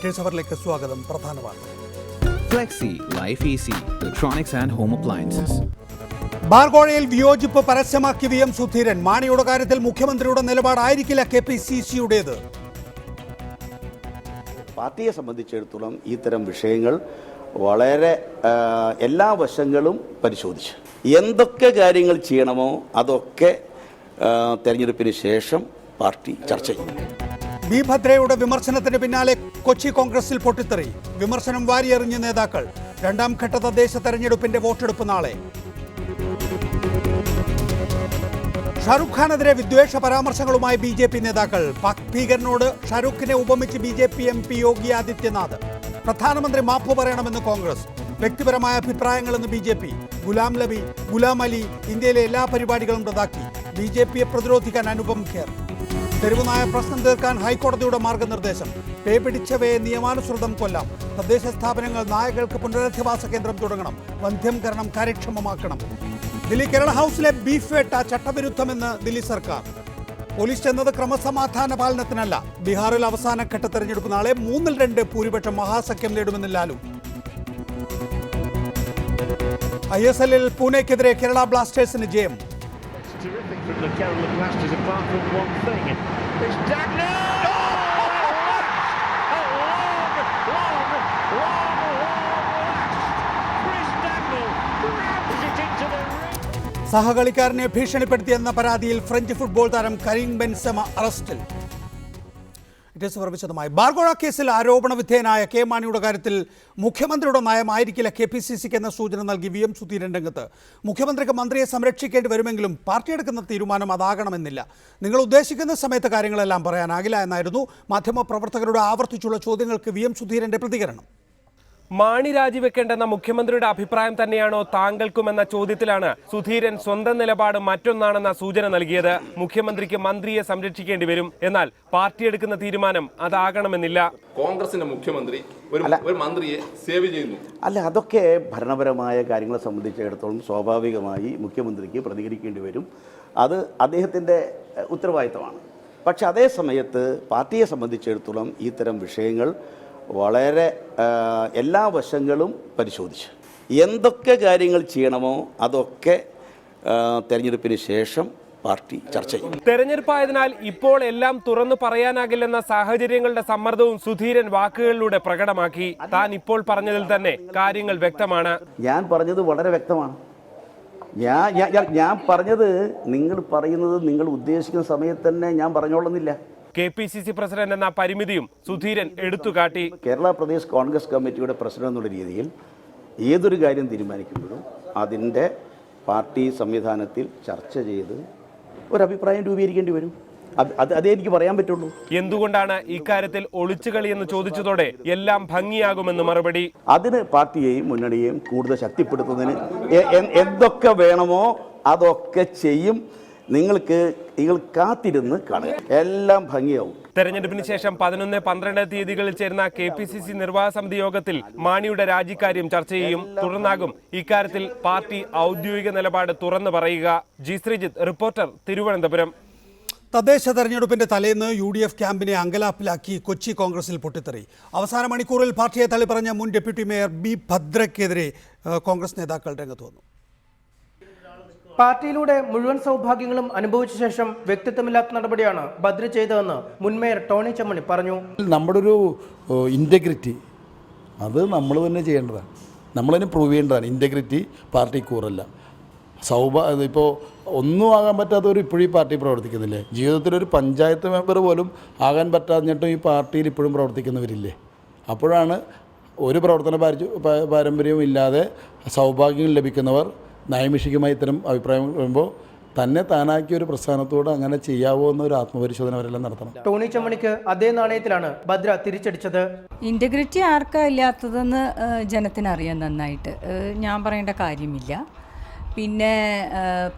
ഇറ്റേഴ്സ് അവറിലേക്ക് സ്വാഗതം. പ്രധാന വാർത്തകൾ. Flexi, Life Easy, Electronics and Home Appliances. ബാർഗോഴയിൽ വിയോജിപ്പ് പരസ്യമാക്കി VM സുധീരൻ. മാണിയുടെ കാര്യത്തിൽ മുഖ്യമന്ത്രിയുടെ നിലപാടായിരിക്കില്ല KPCCയുടേത്. പാർട്ടിയെ സംബന്ധിച്ചിടത്തോളം ഇത്തരം വിഷയങ്ങൾ വളരെ എല്ലാ വശങ്ങളും പരിശോധിച്ച് എന്തൊക്കെ കാര്യങ്ങൾ ചെയ്യണമോ അതൊക്കെ തെരഞ്ഞെടുപ്പിന് ശേഷം പാർട്ടി ചർച്ച ചെയ്യും. ബി ഭദ്രയുടെ വിമർശനത്തിന് പിന്നാലെ കൊച്ചി കോൺഗ്രസിൽ പൊട്ടിത്തെറി. വിമർശനം വാരിയെറിഞ്ഞ നേതാക്കൾ. രണ്ടാം ഘട്ട തദ്ദേശ തെരഞ്ഞെടുപ്പിന്റെ വോട്ടെടുപ്പ് നാളെ. ഷാരൂഖ് ഖാനെതിരെ വിദ്വേഷ പരാമർശങ്ങളുമായി BJP നേതാക്കൾ. Pak ഭീകരനോട് ഷാരൂഖിനെ ഉപമിച്ച് BJP MP Yogi Adityanath. പ്രധാനമന്ത്രി മാപ്പ് പറയണമെന്ന് കോൺഗ്രസ്. വ്യക്തിപരമായ അഭിപ്രായങ്ങളെന്ന് BJP. ഗുലാം അലി ഇന്ത്യയിലെ എല്ലാ പരിപാടികളും റദ്ദാക്കി. BJPയെ പ്രതിരോധിക്കാൻ അനുപം ഖേർ. തെരുവുനായ പ്രശ്നം തീർക്കാൻ ഹൈക്കോടതിയുടെ മാർഗനിർദ്ദേശം. പേ പിടിച്ചവയെ നിയമാനുസൃതം കൊല്ലാം. തദ്ദേശ സ്ഥാപനങ്ങൾ നായകൾക്ക് പുനരധിവാസ കേന്ദ്രം തുടങ്ങണം. വന്ധ്യംകരണം കാര്യക്ഷമമാക്കണം. ദില്ലി കേരള ഹൗസിലെ ബീഫ് വേട്ട ചട്ടവിരുദ്ധമെന്ന് ദില്ലി സർക്കാർ. പോലീസ് ചെന്നത് ക്രമസമാധാന പാലനത്തിനല്ല. ബീഹാറിൽ അവസാനഘട്ട തെരഞ്ഞെടുപ്പ് നാളെ. 3-2 ഭൂരിപക്ഷം മഹാസഖ്യം നേടുമെന്ന് ലാലു. ISLൽ പൂനെക്കെതിരെ കേരള ബ്ലാസ്റ്റേഴ്സിന് ജയം. Terrific from the Kerala Blasters apart from one thing. It's Dagner! Chris Dagner grabs it into the ring. സഹകളിക്കാരനെ ഭീഷണിപ്പെടുത്തിയെന്ന പരാതിയിൽ ഫ്രഞ്ച് ഫുട്ബോൾ താരം കരീം ബെൻസെമ അറസ്റ്റിൽ. വിശദമായി. ബാർഗോഴ കേസിൽ ആരോപണ വിധേയനായ കെ മാണിയുടെ കാര്യത്തിൽ മുഖ്യമന്ത്രിയുടെ നയമായിരിക്കില്ല KPCCക്ക് എന്ന സൂചന നൽകി VM സുധീരൻ രംഗത്ത്. മുഖ്യമന്ത്രിക്ക് മന്ത്രിയെ സംരക്ഷിക്കേണ്ടി വരുമെങ്കിലും പാർട്ടി എടുക്കുന്ന തീരുമാനം അതാകണമെന്നില്ല. നിങ്ങൾ ഉദ്ദേശിക്കുന്ന സമയത്ത് കാര്യങ്ങളെല്ലാം പറയാനാകില്ല എന്നായിരുന്നു മാധ്യമപ്രവർത്തകരുടെ ആവർത്തിച്ചുള്ള ചോദ്യങ്ങൾക്ക് VM സുധീരന്റെ പ്രതികരണം. മാണി രാജിവെക്കേണ്ടെന്ന മുഖ്യമന്ത്രിയുടെ അഭിപ്രായം തന്നെയാണോ താങ്കൾക്കുമെന്ന ചോദ്യത്തിലാണ് സുധീരൻ സ്വന്തം നിലപാട് മറ്റൊന്നാണെന്ന സൂചന നൽകിയത്. മുഖ്യമന്ത്രിക്ക് മന്ത്രിയെ സംരക്ഷിക്കേണ്ടി വരും, എന്നാൽ പാർട്ടി എടുക്കുന്ന തീരുമാനം അതാകണമെന്നില്ല. കോൺഗ്രസിന്റെ മുഖ്യമന്ത്രി ഒരു മന്ത്രിയെ സേവ് ചെയ്യുന്നു. അല്ല, അതൊക്കെ ഭരണപരമായ കാര്യങ്ങളെ സംബന്ധിച്ചിടത്തോളം സ്വാഭാവികമായി മുഖ്യമന്ത്രിക്ക് പ്രതികരിക്കേണ്ടി വരും. അത് അദ്ദേഹത്തിൻ്റെ ഉത്തരവാദിത്തമാണ്. പക്ഷെ അതേ സമയത്ത് പാർട്ടിയെ സംബന്ധിച്ചിടത്തോളം ഇത്തരം വിഷയങ്ങൾ വളരെ എല്ലാ വശങ്ങളും പരിശോധിച്ച് എന്തൊക്കെ കാര്യങ്ങൾ ചെയ്യണമോ അതൊക്കെ തെരഞ്ഞെടുപ്പിന് ശേഷം പാർട്ടി ചർച്ച ചെയ്യും. തെരഞ്ഞെടുപ്പായതിനാൽ ഇപ്പോൾ എല്ലാം തുറന്നു പറയാനാകില്ലെന്ന സാഹചര്യങ്ങളുടെ സമ്മർദ്ദവും സുധീരൻ വാക്കുകളിലൂടെ പ്രകടമാക്കി. താൻ ഇപ്പോൾ പറഞ്ഞതിൽ തന്നെ കാര്യങ്ങൾ വ്യക്തമാണ്. ഞാൻ പറഞ്ഞത് വളരെ വ്യക്തമാണ്. ഞാൻ പറഞ്ഞത് നിങ്ങൾ പറയുന്നത് നിങ്ങൾ ഉദ്ദേശിക്കുന്ന സമയത്ത് തന്നെ ഞാൻ പറഞ്ഞോളുന്നില്ല. KPCC പ്രസിഡന്റ് എന്ന പരിമിതിയും സുധീരൻ എടുത്തുകാട്ടി. കേരള പ്രദേശ് കോൺഗ്രസ് കമ്മിറ്റിയുടെ പ്രസിഡന്റ് എന്നുള്ള രീതിയിൽ ഏതൊരു കാര്യം തീരുമാനിക്കുമ്പോഴും അതിൻ്റെ പാർട്ടി സംവിധാനത്തിൽ ചർച്ച ചെയ്ത് ഒരഭിപ്രായം രൂപീകരിക്കേണ്ടി വരും. അതേ എനിക്ക് പറയാൻ പറ്റുള്ളൂ. എന്തുകൊണ്ടാണ് ഇക്കാര്യത്തിൽ ഒളിച്ചുകളി എന്ന് ചോദിച്ചതോടെ എല്ലാം ഭംഗിയാകുമെന്ന് മറുപടി. അതിന് പാർട്ടിയെയും മുന്നണിയെയും കൂടുതൽ ശക്തിപ്പെടുത്തുന്നതിന് എന്തൊക്കെ വേണമോ അതൊക്കെ ചെയ്യും. നിങ്ങൾ കാത്തിരുന്ന് കാണുക, എല്ലാം ഭംഗിയാവും. തെരഞ്ഞെടുപ്പിന് ശേഷം 11-12 തീയതികളിൽ ചേരുന്ന KPCC നിർവാഹക സമിതി യോഗത്തിൽ മാണിയുടെ രാജിക്കാര്യം ചർച്ച ചെയ്യും. തുടർന്നാകും ഇക്കാര്യത്തിൽ പാർട്ടി ഔദ്യോഗിക നിലപാട് തുറന്നു പറയുക. G. ശ്രീജിത്ത്, റിപ്പോർട്ടർ, തിരുവനന്തപുരം. തദ്ദേശ തെരഞ്ഞെടുപ്പിന്റെ തലേന്ന് UDF ക്യാമ്പിനെ അങ്കലാപ്പിലാക്കി കൊച്ചി കോൺഗ്രസിൽ പൊട്ടിത്തെറി. അവസാന മണിക്കൂറിൽ പാർട്ടിയെ തള്ളിപ്പറഞ്ഞ മുൻ ഡെപ്യൂട്ടി മേയർ ബി ഭദ്രയ്ക്കെതിരെ കോൺഗ്രസ് നേതാക്കൾ രംഗത്ത് വന്നു. പാർട്ടിയിലൂടെ മുഴുവൻ സൗഭാഗ്യങ്ങളും അനുഭവിച്ച ശേഷം വ്യക്തിത്വമില്ലാത്ത നടപടിയാണ് ഭദ്ര ചെയ്തതെന്ന് മുൻ മേയർ ടോണി ചെമ്മണി പറഞ്ഞു. നമ്മുടെ ഒരു ഇൻറ്റഗ്രിറ്റി അത് നമ്മൾ തന്നെ ചെയ്യേണ്ടതാണ്. നമ്മൾ തന്നെ പ്രൂവ് ചെയ്യേണ്ടതാണ്. ഇൻറ്റഗ്രിറ്റി പാർട്ടി കൂറല്ല. ഇപ്പോൾ ഒന്നും ആകാൻ പറ്റാത്തവർ ഇപ്പോഴും ഈ പാർട്ടി പ്രവർത്തിക്കുന്നില്ലേ? ജീവിതത്തിലൊരു പഞ്ചായത്ത് മെമ്പർ പോലും ആകാൻ പറ്റാഞ്ഞിട്ടും ഈ പാർട്ടിയിൽ ഇപ്പോഴും പ്രവർത്തിക്കുന്നവരില്ലേ? അപ്പോഴാണ് ഒരു പ്രവർത്തന പാരമ്പര്യവും ഇല്ലാതെ സൗഭാഗ്യം ലഭിക്കുന്നവർ നൈമിഷികമായി ഇത്തരം അഭിപ്രായം വരുമ്പോൾ തന്നെ താനാക്കിയ ഒരു പ്രസ്ഥാനത്തോട് അങ്ങനെ ചെയ്യാവോ എന്നൊരു ആത്മപരിശോധന അവരെല്ലാം നടത്തണം. ടോണി ചെമ്മണിക്ക് അതേ നാണയത്തിലാണ് ഭദ്ര തിരിച്ചടിച്ചത്. ഇന്റഗ്രിറ്റി ആർക്കാ ഇല്ലാത്തതെന്ന് ജനത്തിനറിയാൻ നന്നായിട്ട്. ഞാൻ പറയേണ്ട കാര്യമില്ല. പിന്നെ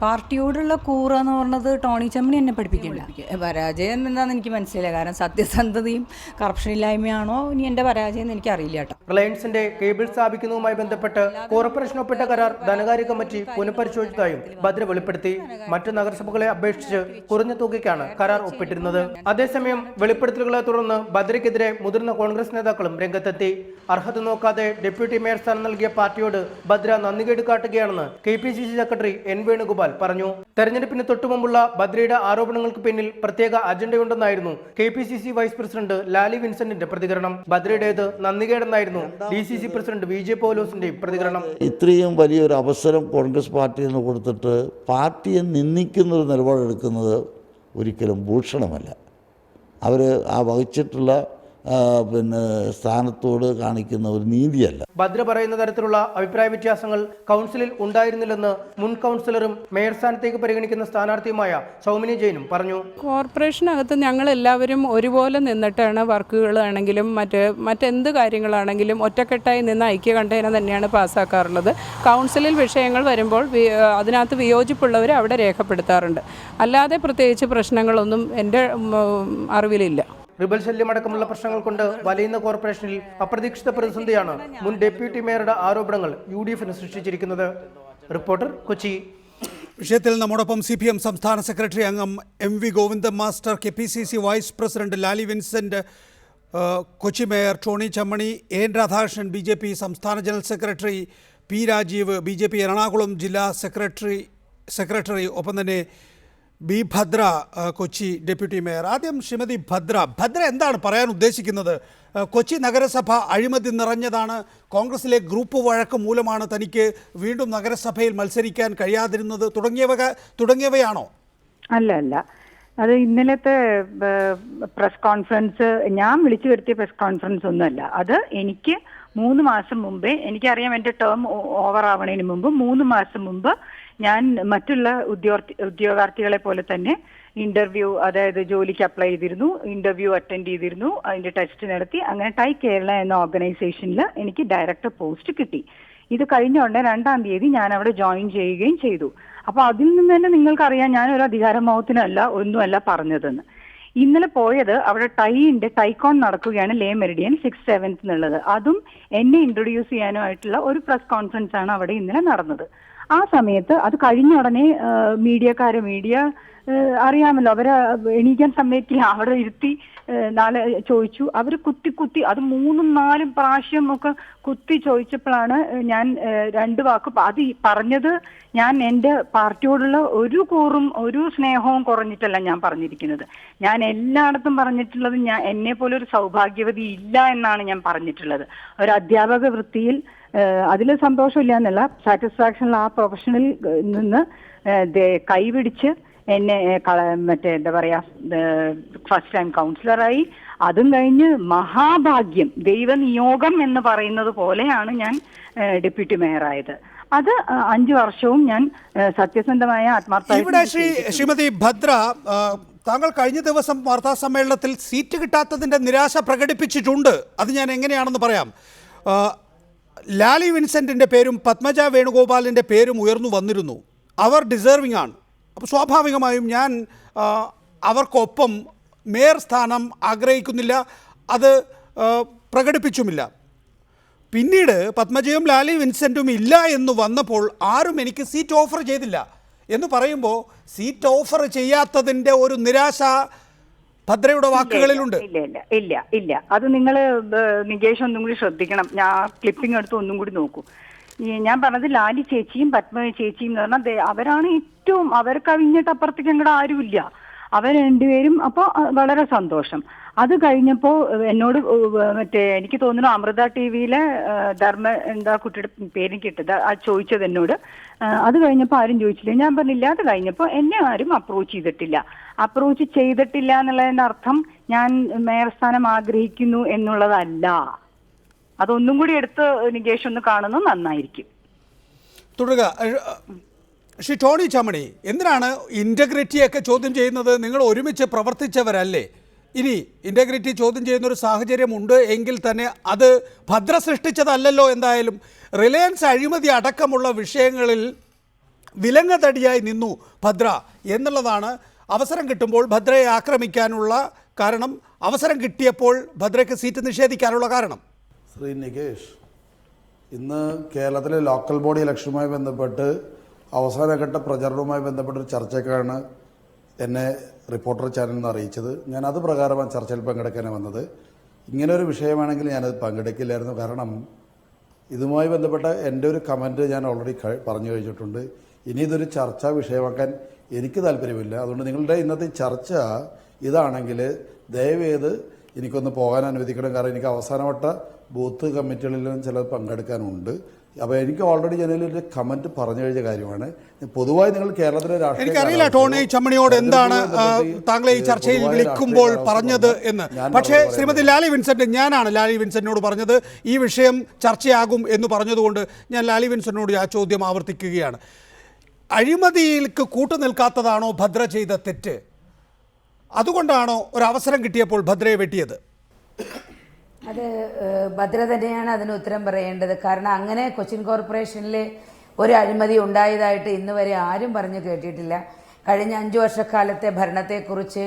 പാർട്ടിയോടുള്ള കൂറെന്ന് പറഞ്ഞത് ടോണി ചമ്മണി എന്നെ പഠിപ്പിക്കില്ല. പരാജയം എന്താണെന്ന് എനിക്ക് മനസ്സിലായില്ല. കാരണം സത്യസന്ധതയും കറപ്ഷൻ ഇല്ലായ്മയാണോ ഇനി എൻ്റെ പരാജയം എന്ന് എനിക്കറിയില്ല കേട്ടോ. റിലയൻസിന്റെ കേബിൾ സ്ഥാപിക്കുന്നതുമായി ബന്ധപ്പെട്ട് കോർപ്പറേഷൻ ഒപ്പിട്ട കരാർ ധനകാര്യ കമ്മിറ്റി പുനഃപരിശോധിച്ചതായും ഭദ്ര വെളിപ്പെടുത്തി. മറ്റു നഗരസഭകളെ അപേക്ഷിച്ച് കുറഞ്ഞ തുകയ്ക്കാണ് കരാർ ഒപ്പിട്ടിരുന്നത്. അതേസമയം വെളിപ്പെടുത്തലുകളെ തുടർന്ന് ഭദ്രയ്ക്കെതിരെ മുതിർന്ന കോൺഗ്രസ് നേതാക്കളും രംഗത്തെത്തി. അർഹത നോക്കാതെ ഡെപ്യൂട്ടി മേയർ സ്ഥാനം നൽകിയ പാർട്ടിയോട് ഭദ്ര നന്ദികേട് കാട്ടുകയാണെന്ന് KPCC സെക്രട്ടറി N വേണുഗോപാൽ പറഞ്ഞു. തെരഞ്ഞെടുപ്പിന് തൊട്ടുമുമ്പുള്ള ഭദ്രയുടെ ആരോപണങ്ങൾക്ക് പിന്നിൽ പ്രത്യേക അജണ്ടയുണ്ടെന്നായിരുന്നു KPCC വൈസ് പ്രസിഡന്റ് ലാലി വിൻസെന്റിന്റെ പ്രതികരണം. ഭദ്രയുടേത് നന്ദികേടെന്നായിരുന്നു DCC പ്രസിഡന്റ് VJ പൗലോസിന്റെയും പ്രതികരണം. ഇത്രയും വലിയൊരു അവസരം കോൺഗ്രസ് പാർട്ടിയിൽ നിന്ന് കൊടുത്തിട്ട് പാർട്ടിയെ നിന്ദിക്കുന്ന ഒരു നിലപാടെടുക്കുന്നത് ഒരിക്കലും ഭൂഷണമല്ല. അവർ ആ വഹിച്ചിട്ടുള്ള സ്ഥാനത്തോട് കാണിക്കുന്ന ഒരു നീതിയല്ല. ഭദ്ര പറയുന്ന തരത്തിലുള്ള അഭിപ്രായ വ്യത്യാസങ്ങൾ കൗൺസിലിൽ ഉണ്ടായിരുന്നില്ലെന്ന് മുൻ കൗൺസിലറും മേയർ സ്ഥാനത്തേക്ക് പരിഗണിക്കുന്ന സ്ഥാനാർത്ഥിയുമായ സൗമിനി ജെയിനും പറഞ്ഞു. കോർപ്പറേഷനകത്ത് ഞങ്ങൾ എല്ലാവരും ഒരുപോലെ നിന്നിട്ടാണ് വർക്കുകളാണെങ്കിലും മറ്റെന്ത് കാര്യങ്ങളാണെങ്കിലും ഒറ്റക്കെട്ടായി നിന്ന് ഐക്യകണ്ഠേന തന്നെയാണ് പാസ്സാക്കാറുള്ളത്. കൗൺസിലിൽ വിഷയങ്ങൾ വരുമ്പോൾ അതിനകത്ത് വിയോജിപ്പുള്ളവർ അവിടെ രേഖപ്പെടുത്താറുണ്ട്. അല്ലാതെ പ്രത്യേകിച്ച് പ്രശ്നങ്ങളൊന്നും എൻ്റെ അറിവിലില്ല. റിബൽ ശല്യമടക്കമുള്ള പ്രശ്നങ്ങൾ കൊണ്ട് വലയുന്ന കോർപ്പറേഷനിൽ അപ്രതീക്ഷിത പ്രതിസന്ധിയാണ് മുൻ ഡെപ്യൂട്ടി മേയറുടെ ആരോപണങ്ങൾ UDFന് സൃഷ്ടിച്ചിരിക്കുന്നത്. റിപ്പോർട്ടർ, കൊച്ചി. വിഷയത്തിൽ നമ്മോടൊപ്പം CPM സംസ്ഥാന സെക്രട്ടറി അംഗം MV Govindan master, KPCC vice president Lali Vincent, Kochi mayor Tony Chammani, N Radhakrishnan BJP സംസ്ഥാന general secretary, P Rajeev BJP Ernakulam ജില്ലാ സെക്രട്ടറി, ഒപ്പം തന്നെ B Bhadra, Kochi deputy mayor. ആദ്യം ശ്രീമതി ഭദ്ര എന്താണ് പറയാൻ ഉദ്ദേശിക്കുന്നത്? കൊച്ചി നഗരസഭ അഴിമതി നിറഞ്ഞതാണ്, കോൺഗ്രസിലെ ഗ്രൂപ്പ് വഴക്ക് മൂലമാണ് തനിക്ക് വീണ്ടും നഗരസഭയിൽ മത്സരിക്കാൻ കഴിയാതിരുന്നത് തുടങ്ങിയവയാണോ? അല്ല, അത് ഇന്നലത്തെ പ്രസ് കോൺഫറൻസ് ഞാൻ വിളിച്ചു വരുത്തിയ പ്രസ് കോൺഫറൻസ് ഒന്നുമല്ല. അത് എനിക്ക് 3 മാസം മുമ്പേ, എനിക്കറിയാം എൻ്റെ ടേം ഓവർ ആവണതിന് മുമ്പ് 3 മാസം മുമ്പ് ഞാൻ മറ്റുള്ള ഉദ്യോഗാർത്ഥികളെ പോലെ തന്നെ ഇന്റർവ്യൂ, അതായത് ജോലിക്ക് അപ്ലൈ ചെയ്തിരുന്നു, ഇന്റർവ്യൂ അറ്റൻഡ് ചെയ്തിരുന്നു, അതിൻ്റെ ടെസ്റ്റ് നടത്തി. അങ്ങനെ ടൈ കേരള എന്ന ഓർഗനൈസേഷനിൽ എനിക്ക് ഡയറക്ടർ പോസ്റ്റ് കിട്ടി. ഇത് കഴിഞ്ഞ ഉടനെ 2-ാം തീയതി ഞാൻ അവിടെ ജോയിൻ ചെയ്യുകയും ചെയ്തു. അപ്പോൾ അതിൽ നിന്ന് തന്നെ നിങ്ങൾക്കറിയാം ഞാനൊരു അധികാരമോഹത്തിനല്ല ഒന്നുമല്ല പറഞ്ഞതെന്ന്. ഇന്നലെ പോയത് അവിടെ ടൈക്കോൺ നടക്കുകയാണ്, ലേ മെറിഡിയൻ 6th 7th എന്നുള്ളത്. അതും എന്നെ ഇൻട്രൊഡ്യൂസ് ചെയ്യാനുമായിട്ടുള്ള ഒരു പ്രസ് കോൺഫറൻസ് ആണ് അവിടെ ഇന്നലെ നടന്നത്. ആ സമയത്ത് അത് കഴിഞ്ഞ ഉടനെ മീഡിയ അറിയാമല്ലോ, അവരെ എണീക്കാൻ സമ്മതിക്കില്ല. അവിടെ ഇരുത്തി നാളെ ചോദിച്ചു. അവർ കുത്തി അത് 3-4 പ്രാവശ്യം ഒക്കെ കുത്തി ചോദിച്ചപ്പോഴാണ് ഞാൻ 2 വാക്ക് അത് പറഞ്ഞത്. ഞാൻ എൻ്റെ പാർട്ടിയോടുള്ള ഒരു കൂറും ഒരു സ്നേഹവും കുറഞ്ഞിട്ടല്ല ഞാൻ പറഞ്ഞിരിക്കുന്നത്. ഞാൻ എല്ലായിടത്തും പറഞ്ഞിട്ടുള്ളത് എന്നെ പോലെ ഒരു സൗഭാഗ്യവതി ഇല്ല എന്നാണ് ഞാൻ പറഞ്ഞിട്ടുള്ളത്. ഒരു അധ്യാപക വൃത്തിയിൽ അതിൽ സന്തോഷമില്ല എന്നല്ല, സാറ്റിസ്ഫാക്ഷനിൽ ആ പ്രൊഫഷനിൽ നിന്ന് കൈപിടിച്ച് എന്നെ എന്താ പറയാ, ഫസ്റ്റ് ടൈം കൗൺസിലറായി. അതും കഴിഞ്ഞ് മഹാഭാഗ്യം, ദൈവനിയോഗം എന്ന് പറയുന്നത് പോലെയാണ് ഞാൻ ഡെപ്യൂട്ടി മേയറായത്. അത് 5 വർഷവും ഞാൻ സത്യസന്ധമായ ആത്മാർത്ഥമായി. ഇവിടെ ശ്രീമതി ഭദ്ര, താങ്കൾ കഴിഞ്ഞ ദിവസം വാർത്താ സമ്മേളനത്തിൽ സീറ്റ് കിട്ടാത്തതിൻ്റെ നിരാശ പ്രകടിപ്പിച്ചിട്ടുണ്ട്. അത് ഞാൻ എങ്ങനെയാണെന്ന് പറയാം. ലാലി വിൻസെന്റിൻ്റെ പേരും പത്മജ വേണുഗോപാലിൻ്റെ പേരും ഉയർന്നു വന്നിരുന്നു. അവർ ഡിസേർവിംഗ് ആണ്. അപ്പോൾ സ്വാഭാവികമായും ഞാൻ അവർക്കൊപ്പം മേയർ സ്ഥാനം ആഗ്രഹിക്കുന്നില്ല, അത് പ്രകടിപ്പിച്ചുമില്ല. പിന്നീട് പത്മജയും ലാലി വിൻസെൻറ്റും ഇല്ല എന്ന് വന്നപ്പോൾ ആരും എനിക്ക് സീറ്റ് ഓഫർ ചെയ്തില്ല എന്ന് പറയുമ്പോൾ സീറ്റ് ഓഫർ ചെയ്യാത്തതിൻ്റെ ഒരു നിരാശ ഭദ്രയുടെ വാക്കുകളിലുണ്ട്. ഇല്ല, അത് നിങ്ങൾ നികേഷ് ഒന്നും കൂടി ശ്രദ്ധിക്കണം. ഞാൻ ക്ലിപ്പിംഗ് എടുത്ത് ഒന്നും കൂടി നോക്കൂ. ഞാൻ പറഞ്ഞത് ലാലി ചേച്ചിയും പത്മ ചേച്ചിയും എന്ന് പറഞ്ഞാൽ അവരാണ് ഏറ്റവും, അവർ കവിഞ്ഞിട്ട് അപ്പുറത്തേക്ക് അങ്ങോട്ട് ആരുമില്ല. അവർ രണ്ടുപേരും. അപ്പോൾ വളരെ സന്തോഷം. അത് കഴിഞ്ഞപ്പോൾ എന്നോട് എനിക്ക് തോന്നുന്നു അമൃത TVയിലെ എന്താ കുട്ടിയുടെ പേര് കിട്ടത് ചോദിച്ചത് എന്നോട്. അത് കഴിഞ്ഞപ്പോൾ ആരും ചോദിച്ചില്ല. ഞാൻ പറഞ്ഞില്ല. അത് കഴിഞ്ഞപ്പോൾ എന്നെ ആരും അപ്രോച്ച് ചെയ്തിട്ടില്ല എന്നുള്ളതിൻ്റെ അർത്ഥം ഞാൻ മേയർ സ്ഥാനം ആഗ്രഹിക്കുന്നു എന്നുള്ളതല്ല. അതൊന്നും കൂടി എടുത്ത് നികേഷ് ഒന്ന് കാണുന്നത് നന്നായിരിക്കും. തുടരുക. ശ്രീ ടോണി ചമ്മണി, എന്തിനാണ് ഇൻ്റഗ്രിറ്റിയൊക്കെ ചോദ്യം ചെയ്യുന്നത്? നിങ്ങൾ ഒരുമിച്ച് പ്രവർത്തിച്ചവരല്ലേ? ഇനി ഇൻ്റഗ്രിറ്റി ചോദ്യം ചെയ്യുന്നൊരു സാഹചര്യമുണ്ട് എങ്കിൽ തന്നെ അത് ഭദ്ര സൃഷ്ടിച്ചതല്ലല്ലോ. എന്തായാലും റിലയൻസ് അഴിമതി അടക്കമുള്ള വിഷയങ്ങളിൽ വിലങ്ങതടിയായി നിന്നു ഭദ്ര എന്നുള്ളതാണ്. അവസരം കിട്ടുമ്പോൾ ഭദ്രയെ ആക്രമിക്കാനുള്ള കാരണം, അവസരം കിട്ടിയപ്പോൾ ഭദ്രയ്ക്ക് സീറ്റ് നിഷേധിക്കാനുള്ള കാരണം. ശ്രീ നികേഷ്, ഇന്ന് കേരളത്തിലെ ലോക്കൽ ബോഡി ഇലക്ഷനുമായി ബന്ധപ്പെട്ട് അവസാനഘട്ട പ്രചരണവുമായി ബന്ധപ്പെട്ടൊരു ചർച്ചയ്ക്കാണ് എന്നെ റിപ്പോർട്ടർ ചാനലിൽ നിന്ന് അറിയിച്ചത്. ഞാൻ അത് പ്രകാരമാണ് ചർച്ചയിൽ പങ്കെടുക്കാനാണ് വന്നത്. ഇങ്ങനെ ഒരു വിഷയമാണെങ്കിൽ ഞാനത് പങ്കെടുക്കില്ലായിരുന്നു. കാരണം ഇതുമായി ബന്ധപ്പെട്ട എൻ്റെ ഒരു കമൻറ്റ് ഞാൻ ഓൾറെഡി പറഞ്ഞു കഴിഞ്ഞിട്ടുണ്ട്. ഇനി ഇതൊരു ചർച്ചാ വിഷയമാക്കാൻ എനിക്ക് താല്പര്യമില്ല. അതുകൊണ്ട് നിങ്ങളുടെ ഇന്നത്തെ ചർച്ച ഇതാണെങ്കിൽ ദയവേത് എനിക്കൊന്ന് പോകാൻ അനുവദിക്കണം. കാരണം എനിക്ക് അവസാനവട്ട ബൂത്ത് കമ്മിറ്റികളിലും ചിലത് പങ്കെടുക്കാനുണ്ട്. അപ്പോൾ എനിക്ക് ഓൾറെഡി ഞാനൊരു കമൻറ്റ് പറഞ്ഞു കഴിഞ്ഞ കാര്യമാണ്. പൊതുവായി നിങ്ങൾ കേരളത്തിലെ രാഷ്ട്രീയ, എനിക്കറിയില്ല ടോണി ചമ്മണിയോട് എന്താണ് താങ്കളെ ഈ ചർച്ചയിൽ വിളിക്കുമ്പോൾ പറഞ്ഞത് എന്ന്. പക്ഷേ ശ്രീമതി ലാലി വിൻസെന്റ്, ഞാനാണ് ലാലി വിൻസെന്റിനോട് പറഞ്ഞത് ഈ വിഷയം ചർച്ചയാകും എന്ന് പറഞ്ഞതുകൊണ്ട് ഞാൻ ലാലി വിൻസെന്റിനോട് ആ ചോദ്യം ആവർത്തിക്കുകയാണ്. അഴിമതിയിലേക്ക് കൂട്ടുനിൽക്കാത്തതാണോ ഭദ്ര ചെയ്ത തെറ്റ്? അതുകൊണ്ടാണോ ഒരവസരം കിട്ടിയപ്പോൾ ഭദ്രയെ വെട്ടിയത്? അത് ഭദ്ര തന്നെയാണ് അതിന് ഉത്തരം പറയേണ്ടത്. കാരണം അങ്ങനെ കൊച്ചിൻ കോർപ്പറേഷനിൽ ഒരു അഴിമതി ഉണ്ടായതായിട്ട് ഇന്ന് വരെ ആരും പറഞ്ഞു കേട്ടിട്ടില്ല. കഴിഞ്ഞ 5 വർഷക്കാലത്തെ ഭരണത്തെക്കുറിച്ച്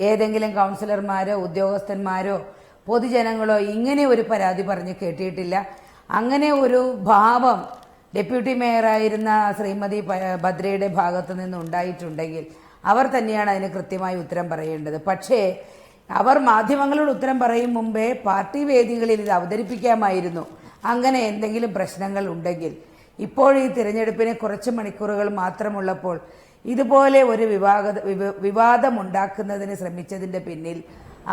ഏതെങ്കിലും കൗൺസിലർമാരോ ഉദ്യോഗസ്ഥന്മാരോ പൊതുജനങ്ങളോ ഇങ്ങനെ ഒരു പരാതി പറഞ്ഞ് കേട്ടിട്ടില്ല. അങ്ങനെ ഒരു ഭാവം ഡെപ്യൂട്ടി മേയറായിരുന്ന ശ്രീമതി ഭദ്രയുടെ ഭാഗത്തു നിന്നുണ്ടായിട്ടുണ്ടെങ്കിൽ അവർ തന്നെയാണ് അതിന് കൃത്യമായി ഉത്തരം പറയേണ്ടത്. പക്ഷേ അവർ മാധ്യമങ്ങളോട് ഉത്തരം പറയും മുമ്പേ പാർട്ടി വേദികളിൽ ഇത് അവതരിപ്പിക്കാമായിരുന്നു. അങ്ങനെ എന്തെങ്കിലും പ്രശ്നങ്ങൾ ഉണ്ടെങ്കിൽ ഇപ്പോൾ ഈ തിരഞ്ഞെടുപ്പിന് കുറച്ച് മണിക്കൂറുകൾ മാത്രമുള്ളപ്പോൾ ഇതുപോലെ ഒരു വിവാദമുണ്ടാക്കുന്നതിന് ശ്രമിച്ചതിൻ്റെ പിന്നിൽ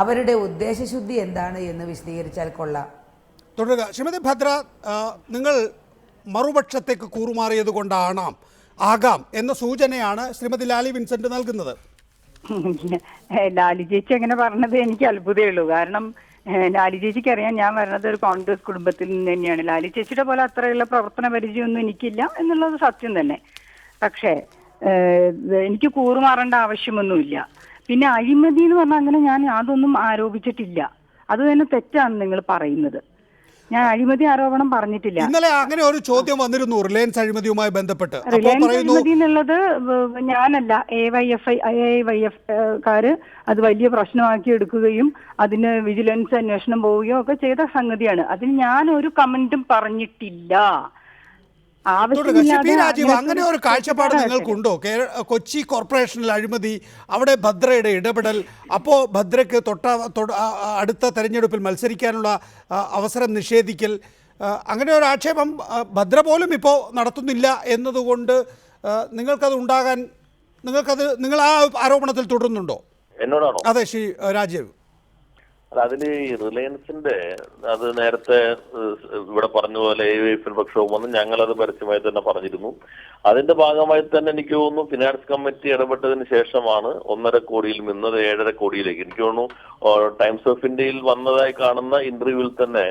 അവരുടെ ഉദ്ദേശശുദ്ധി എന്താണ് എന്ന് വിശദീകരിച്ചാൽ കൊള്ളാം. തുടരുക. ശ്രീമതി ഭദ്ര, നിങ്ങൾ മറുപക്ഷത്തേക്ക് കൂറുമാറിയത് ആകാം എന്ന സൂചനയാണ് ശ്രീമതി ലാലി വിൻസെന്റ് നൽകുന്നത്. ലാലി ചേച്ചി അങ്ങനെ പറഞ്ഞത് എനിക്ക് അത്ഭുതമേ ഉള്ളൂ. കാരണം ലാലി ചേച്ചിക്ക് അറിയാം ഞാൻ വരുന്നത് ഒരു കോൺഗ്രസ് കുടുംബത്തിൽ നിന്ന് തന്നെയാണ്. ലാലി ചേച്ചിയുടെ പോലെ അത്രയുള്ള പ്രവർത്തന പരിചയമൊന്നും എനിക്കില്ല എന്നുള്ളത് സത്യം തന്നെ. പക്ഷേ എനിക്ക് കൂറുമാറേണ്ട ആവശ്യമൊന്നുമില്ല. പിന്നെ അഴിമതി എന്ന് പറഞ്ഞാൽ അങ്ങനെ ഞാൻ അതൊന്നും ആരോപിച്ചിട്ടില്ല. അത് തന്നെ തെറ്റാണ് നിങ്ങൾ പറയുന്നത്. ഞാൻ അഴിമതി ആരോപണം പറഞ്ഞിട്ടില്ല. ഇന്നലെ അങ്ങനെ ഒരു ചോദ്യം വന്നിരുന്നു റിലയൻസ് അഴിമതിയുമായി ബന്ധപ്പെട്ട്. റിലയൻസ് അഴിമതി എന്നുള്ളത് ഞാനല്ല, AYF-കാര് അത് വലിയ പ്രശ്നമാക്കി എടുക്കുകയും അതിന് വിജിലൻസ് അന്വേഷണം പോവുകയോ ഒക്കെ ചെയ്ത സംഗതിയാണ്. അതിന് ഞാൻ ഒരു കമന്റും പറഞ്ഞിട്ടില്ല. രാജീവ്, അങ്ങനെ ഒരു കാഴ്ചപ്പാട് നിങ്ങൾക്കുണ്ടോ? കൊച്ചി കോർപ്പറേഷനിൽ അഴിമതി, അവിടെ ഭദ്രയുടെ ഇടപെടൽ, അപ്പോൾ ഭദ്രയ്ക്ക് അടുത്ത തെരഞ്ഞെടുപ്പിൽ മത്സരിക്കാനുള്ള അവസരം നിഷേധിക്കൽ, അങ്ങനെ ഒരു ആക്ഷേപം ഭദ്ര പോലും ഇപ്പോൾ നടത്തുന്നില്ല എന്നതുകൊണ്ട് നിങ്ങൾ ആ ആരോപണത്തിൽ തുടരുന്നുണ്ടോ? എന്നോടാണോ? അതെ, ശ്രീ രാജീവ്. അതില് റിലയൻസിന്റെ അത് നേരത്തെ ഇവിടെ പറഞ്ഞ പോലെ AYF പ്രക്ഷോഭം വന്ന് ഞങ്ങളത് പരസ്യമായി തന്നെ പറഞ്ഞിരുന്നു. അതിന്റെ ഭാഗമായി തന്നെ എനിക്ക് തോന്നുന്നു ഫിനാൻസ് കമ്മിറ്റി ഇടപെട്ടതിന് ശേഷമാണ് 1.5 കോടിയിൽ നിന്നത് 7.5 കോടിയിലേക്ക്. എനിക്ക് തോന്നുന്നു ടൈംസ് ഓഫ് ഇന്ത്യയിൽ വന്നതായി കാണുന്ന ഇന്റർവ്യൂവിൽ തന്നെ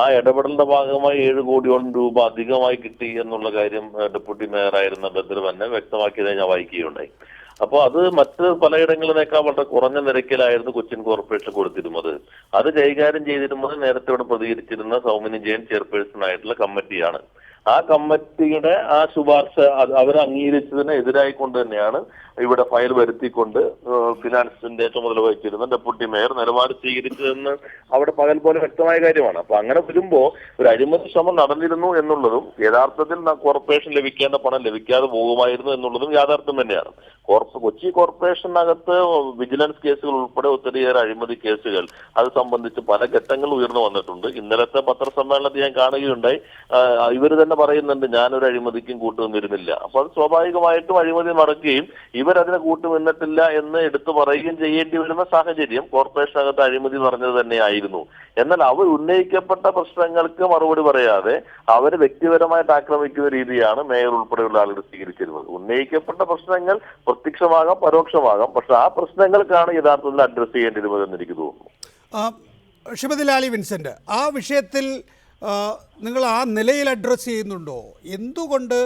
ആ ഇടപെടലിന്റെ ഭാഗമായി 7 കോടിയോളം രൂപ അധികമായി കിട്ടി എന്നുള്ള കാര്യം ഡെപ്യൂട്ടി മേയറായിരുന്ന ഭദ്ര തന്നെ വ്യക്തമാക്കിയതായി ഞാൻ വായിക്കുകയുണ്ടായി. അപ്പോൾ അത് മറ്റ് പലയിടങ്ങളിലേക്കാൾ വളരെ കുറഞ്ഞ നിരക്കിലായിരുന്നു കൊച്ചിൻ കോർപ്പറേഷൻ കൊടുത്തിരുന്നത്. അത് കൈകാര്യം ചെയ്തിരുന്നത് നേരത്തെ ഇവിടെ പ്രതികരിച്ചിരുന്ന സൗമിനി ജെയിൻ ചെയർപേഴ്സൺ ആയിട്ടുള്ള കമ്മിറ്റിയാണ്. ആ കമ്മിറ്റിയുടെ ആ ശുപാർശ അവർ അംഗീകരിച്ചതിന് എതിരായിക്കൊണ്ട് തന്നെയാണ് ഇവിടെ ഫയൽ വരുത്തിക്കൊണ്ട് ഫിനാൻസിന്റെ ചുമതല വഹിച്ചിരുന്ന ഡെപ്യൂട്ടി മേയർ നിലപാട് സ്വീകരിച്ചതെന്ന് അവിടെ പകൽ പോലെ വ്യക്തമായ കാര്യമാണ്. അപ്പൊ അങ്ങനെ വരുമ്പോ ഒരു അഴിമതി ശ്രമം നടന്നിരുന്നു എന്നുള്ളതും യഥാർത്ഥത്തിൽ കോർപ്പറേഷൻ ലഭിക്കേണ്ട പണം ലഭിക്കാതെ പോകുമായിരുന്നു എന്നുള്ളതും യാഥാർത്ഥ്യം തന്നെയാണ്. കൊച്ചി കോർപ്പറേഷനകത്ത് വിജിലൻസ് കേസുകൾ ഉൾപ്പെടെ ഒത്തിരിയേറെ അഴിമതി കേസുകൾ അത് സംബന്ധിച്ച് പല ഘട്ടങ്ങൾ ഉയർന്നു വന്നിട്ടുണ്ട്. ഇന്നലത്തെ പത്രസമ്മേളനത്തിൽ ഞാൻ കാണുകയുണ്ടായി, ഇവർ തന്നെ പറയുന്നുണ്ട് ഞാനൊരു അഴിമതിക്കും കൂട്ടുനിന്നിരുന്നില്ല. അപ്പൊ അത് സ്വാഭാവികമായിട്ടും അഴിമതി നടക്കുകയും ഇവരതിനെ കൂട്ടുനിന്നിട്ടില്ല എന്ന് എടുത്തു പറയുകയും ചെയ്യേണ്ടി വരുന്ന സാഹചര്യം കോർപ്പറേഷനകത്ത് അഴിമതി പറഞ്ഞത് തന്നെയായിരുന്നു. എന്നാൽ അവർ ഉന്നയിക്കപ്പെട്ട പ്രശ്നങ്ങൾക്ക് മറുപടി പറയാതെ അവർ വ്യക്തിപരമായിട്ട് ആക്രമിക്കുന്ന രീതിയാണ് മേയർ ഉൾപ്പെടെയുള്ള ആളുകൾ സ്വീകരിച്ചിരുന്നത്. ഉന്നയിക്കപ്പെട്ട പ്രശ്നങ്ങൾ പ്രത്യക്ഷമാകാം പരോക്ഷമാകാം, പക്ഷെ ആ പ്രശ്നങ്ങൾക്കാണ് യഥാർത്ഥത്തിൽ അഡ്രസ് ചെയ്യേണ്ടിയിരുന്നതെന്ന് എനിക്ക് തോന്നുന്നു. ശ്രീമതി ലാലി വിൻസെന്റ്, ആ വിഷയത്തിൽ നിങ്ങൾ ആ നിലയിൽ അഡ്രസ്സ് ചെയ്യുന്നുണ്ടോ? എന്തുകൊണ്ട്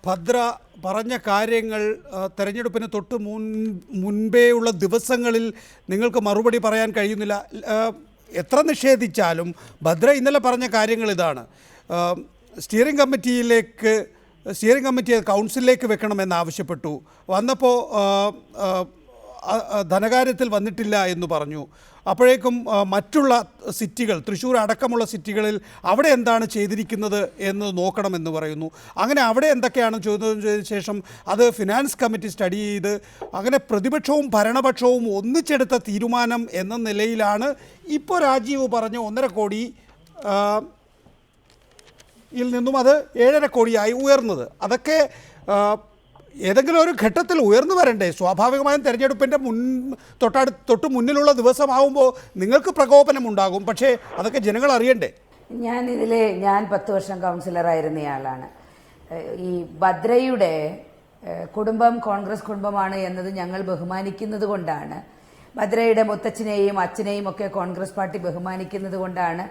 ഭദ്ര പറഞ്ഞ കാര്യങ്ങൾ തെരഞ്ഞെടുപ്പിന് തൊട്ട് മുൻപേ ഉള്ള ദിവസങ്ങളിൽ നിങ്ങൾക്ക് മറുപടി പറയാൻ കഴിയുന്നില്ല? എത്ര നിഷേധിച്ചാലും ഭദ്ര ഇന്നലെ പറഞ്ഞ കാര്യങ്ങൾ ഇതാണ്: സ്റ്റിയറിംഗ് കമ്മിറ്റിയിലേക്ക് സ്റ്റിയറിംഗ് കമ്മിറ്റിയെ കൗൺസിലിലേക്ക് വെക്കണമെന്ന് ആവശ്യപ്പെട്ടു. വന്നപ്പോൾ ധനകാര്യത്തിൽ വന്നിട്ടില്ല എന്ന് പറഞ്ഞു. അപ്പോഴേക്കും മറ്റുള്ള സിറ്റികൾ, തൃശ്ശൂർ അടക്കമുള്ള സിറ്റികളിൽ അവിടെ എന്താണ് ചെയ്തിരിക്കുന്നത് എന്ന് നോക്കണമെന്ന് പറയുന്നു. അങ്ങനെ അവിടെ എന്തൊക്കെയാണ് ചോദിച്ചതിന് ശേഷം അത് ഫിനാൻസ് കമ്മിറ്റി സ്റ്റഡി ചെയ്ത് അങ്ങനെ പ്രതിപക്ഷവും ഭരണപക്ഷവും ഒന്നിച്ചെടുത്ത തീരുമാനം എന്ന നിലയിലാണ് ഇപ്പോൾ രാജീവ് പറഞ്ഞ 1.5 കോടി യിൽ നിന്നും അത് 7.5 കോടിയായി ഉയർന്നത്. അതൊക്കെ ഏതെങ്കിലും ഒരു ഘട്ടത്തിൽ ഉയർന്നു വരണ്ടേ? സ്വാഭാവികമായും തെരഞ്ഞെടുപ്പിൻ്റെ തൊട്ട് മുന്നിലുള്ള ദിവസമാകുമ്പോൾ നിങ്ങൾക്ക് പ്രകോപനമുണ്ടാകും. പക്ഷേ അതൊക്കെ ജനങ്ങൾ അറിയണ്ടേ? ഞാൻ 10 വർഷം കൗൺസിലറായിരുന്നയാളാണ്. ഈ ഭദ്രയുടെ കുടുംബം കോൺഗ്രസ് കുടുംബമാണ് എന്നത് ഞങ്ങൾ ബഹുമാനിക്കുന്നത് കൊണ്ടാണ്, ഭദ്രയുടെ മുത്തച്ഛനെയും അച്ഛനെയും ഒക്കെ കോൺഗ്രസ് പാർട്ടി ബഹുമാനിക്കുന്നത് കൊണ്ടാണ്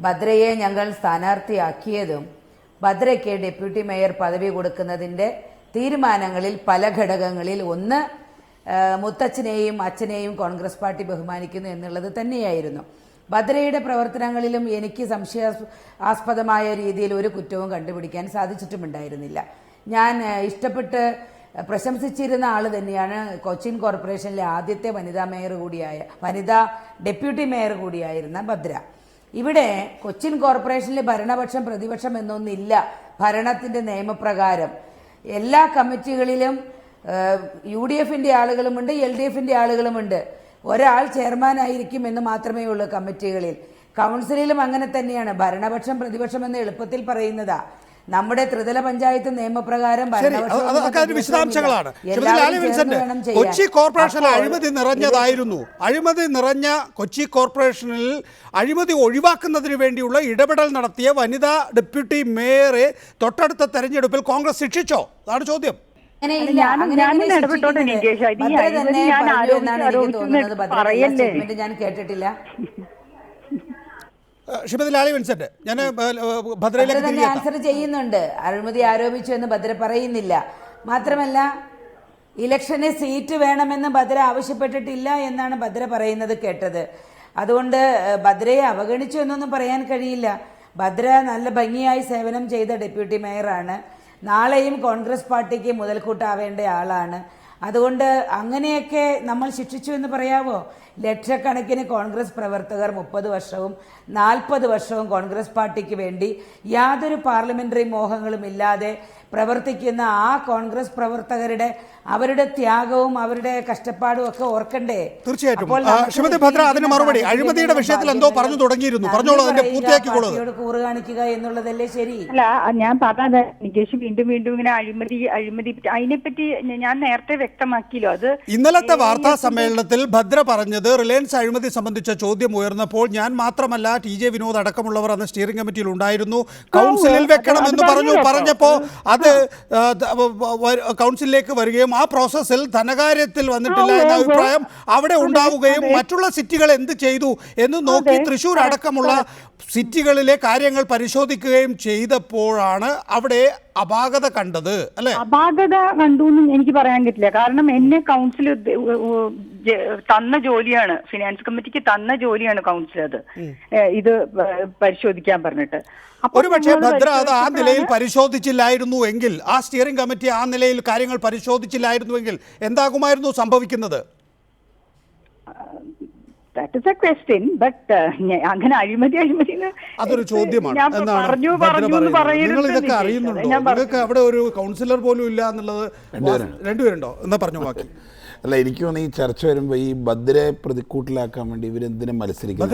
ഭദ്രയെ ഞങ്ങൾ സ്ഥാനാർത്ഥിയാക്കിയതും ഭദ്രയ്ക്ക് ഡെപ്യൂട്ടി മേയർ പദവി കൊടുക്കുന്നതിൻ്റെ തീരുമാനങ്ങളിൽ പല ഘടകങ്ങളിൽ ഒന്ന് മുത്തച്ഛനെയും അച്ഛനെയും കോൺഗ്രസ് പാർട്ടി ബഹുമാനിക്കുന്നു എന്നുള്ളത് തന്നെയായിരുന്നു. ഭദ്രയുടെ പ്രവർത്തനങ്ങളിലും എനിക്ക് സംശയാസ്പദമായ രീതിയിൽ ഒരു കുറ്റവും കണ്ടുപിടിക്കാൻ സാധിച്ചിട്ടുമുണ്ടായിരുന്നില്ല. ഞാൻ ഇഷ്ടപ്പെട്ട് പ്രശംസിച്ചിരുന്ന ആൾ തന്നെയാണ് കൊച്ചിൻ കോർപ്പറേഷനിലെ ആദ്യത്തെ വനിതാ ഡെപ്യൂട്ടി മേയർ കൂടിയായിരുന്ന ഭദ്ര. ഇവിടെ കൊച്ചിൻ കോർപ്പറേഷനിലെ ഭരണപക്ഷം പ്രതിപക്ഷം എന്നൊന്നില്ല. ഭരണത്തിൻ്റെ നിയമപ്രകാരം എല്ലാ കമ്മിറ്റികളിലും UDFൻ്റെ ആളുകളുമുണ്ട്, LDFൻ്റെ ആളുകളുമുണ്ട്. ഒരാൾ ചെയർമാനായിരിക്കും എന്ന് മാത്രമേ ഉള്ളൂ കമ്മിറ്റികളിൽ. കൗൺസിലിലും അങ്ങനെ തന്നെയാണ്. ഭരണപക്ഷം പ്രതിപക്ഷം എന്ന് എളുപ്പത്തിൽ പറയുന്നതാ. നമ്മുടെ ത്രിതല പഞ്ചായത്ത് നിയമപ്രകാരം വിശദാംശങ്ങളാണ്. കൊച്ചി കോർപ്പറേഷനിൽ അഴിമതി നിറഞ്ഞതായിരുന്നു. അഴിമതി നിറഞ്ഞ കൊച്ചി കോർപ്പറേഷനിൽ അഴിമതി ഒഴിവാക്കുന്നതിന് വേണ്ടിയുള്ള ഇടപെടൽ നടത്തിയ വനിതാ ഡെപ്യൂട്ടി മേയറെ തൊട്ടടുത്ത തെരഞ്ഞെടുപ്പിൽ കോൺഗ്രസ് ശിക്ഷിച്ചോ? അതാണ് ചോദ്യം. ഞാൻ കേട്ടിട്ടില്ല. ഞാൻ ഭദ്രയിലേക്ക് ആൻസർ ചെയ്യുന്നുണ്ട്. അഴിമതി ആരോപിച്ചു എന്ന് ഭദ്ര പറയുന്നില്ല. മാത്രമല്ല ഇലക്ഷന് സീറ്റ് വേണമെന്ന് ഭദ്ര ആവശ്യപ്പെട്ടിട്ടില്ല എന്നാണ് ഭദ്ര പറയുന്നത് കേട്ടത്. അതുകൊണ്ട് ഭദ്രയെ അവഗണിച്ചു എന്നൊന്നും പറയാൻ കഴിയില്ല. ഭദ്ര നല്ല ഭംഗിയായി സേവനം ചെയ്ത ഡെപ്യൂട്ടി മേയറാണ്. നാളെയും കോൺഗ്രസ് പാർട്ടിക്ക് മുതൽക്കൂട്ടാവേണ്ട ആളാണ്. അതുകൊണ്ട് അങ്ങനെയൊക്കെ നമ്മൾ ശിക്ഷിച്ചു എന്ന് പറയാവോ? ലക്ഷക്കണക്കിന് കോൺഗ്രസ് പ്രവർത്തകർ 30 വർഷവും 40 വർഷവും കോൺഗ്രസ് പാർട്ടിക്ക് വേണ്ടി യാതൊരു പാർലമെന്ററി മോഹങ്ങളും ഇല്ലാതെ പ്രവർത്തിക്കുന്ന ആ കോൺഗ്രസ് പ്രവർത്തകരുടെ അവരുടെ ത്യാഗവും അവരുടെ കഷ്ടപ്പാടും ഒക്കെ ഓർക്കണ്ടേ? തീർച്ചയായിട്ടും. ശ്രീമതി ഭദ്ര, അതിന് മറുപടി അഴിമതിയുടെ വിഷയത്തിൽ എന്തോ പറഞ്ഞു തുടങ്ങിയിരുന്നു. പറഞ്ഞോളൂ, അതിന്റെ പൂർത്തിയാക്കിക്കോളൂ. കൂറ് കാണിക്കുക എന്നുള്ളതല്ലേ ശരി? അല്ല, ഞാൻ പറഞ്ഞത് നികേഷ് വീണ്ടും ഇങ്ങനെ അഴിമതി അതിനെപ്പറ്റി ഞാൻ നേരത്തെ വ്യക്തമാക്കിയല്ലോ. അത് ഇന്നലത്തെ വാർത്താ സമ്മേളനത്തിൽ ഭദ്ര പറഞ്ഞത് റിലയൻസ് അഴിമതി സംബന്ധിച്ച ചോദ്യം ഉയർന്നപ്പോൾ ഞാൻ മാത്രമല്ല TJ വിനോദ് അടക്കമുള്ളവർ അന്ന് സ്റ്റിയറിംഗ് കമ്മിറ്റിയിൽ ഉണ്ടായിരുന്നു, കൗൺസിലിൽ വെക്കണമെന്ന് പറഞ്ഞപ്പോൾ അത് കൗൺസിലിലേക്ക് വരികയും ആ പ്രോസസ്സിൽ ധനകാര്യത്തിൽ വന്നിട്ടില്ല എന്ന അഭിപ്രായം അവിടെ ഉണ്ടാവുകയും മറ്റുള്ള സിറ്റികൾ എന്ത് ചെയ്തു എന്ന് നോക്കി തൃശ്ശൂർ അടക്കമുള്ള സിറ്റികളിലെ കാര്യങ്ങൾ പരിശോധിക്കുകയും ചെയ്തപ്പോഴാണ് അവിടെ അപാകത കണ്ടത്. അല്ലെ? അപാകത കണ്ടു എന്ന് എനിക്ക് പറയാൻ പറ്റില്ല. കാരണം എന്നെ കൗൺസിൽ തന്ന ജോലിയാണ്, ഫിനാൻസ് കമ്മിറ്റിക്ക് തന്ന ജോലിയാണ് കൗൺസിൽ അത് ഇത് പരിശോധിക്കാൻ പറഞ്ഞിട്ട്. ഒരുപക്ഷെ ഭദ്ര അത് ആ നിലയിൽ പരിശോധിച്ചില്ലായിരുന്നു എങ്കിൽ, ആ സ്റ്റിയറിംഗ് കമ്മിറ്റി ആ നിലയിൽ കാര്യങ്ങൾ പരിശോധിച്ചില്ലായിരുന്നുവെങ്കിൽ എന്താകുമായിരുന്നു സംഭവിക്കുന്നത്? That is a question, but അങ്ങനെ അഴിമതി അതൊരു ചോദ്യമാണ് എന്നാണ് നിങ്ങൾ ഇതൊക്കെ അറിയുന്നുണ്ടോ? നിങ്ങൾക്ക് അവിടെ ഒരു കൗൺസിലർ പോലും ഇല്ല എന്നുള്ളത് രണ്ടുപേരുണ്ടോ എന്നാ പറഞ്ഞു ബാക്കി. അല്ല, എനിക്ക് തോന്നുന്നു ഈ ചർച്ച വരുമ്പോൾ ഈ ഭദ്രയെ പ്രതിക്കൂട്ടിലാക്കാൻ വേണ്ടി ഇവരെന്തിനെ മത്സരിക്കുന്നു?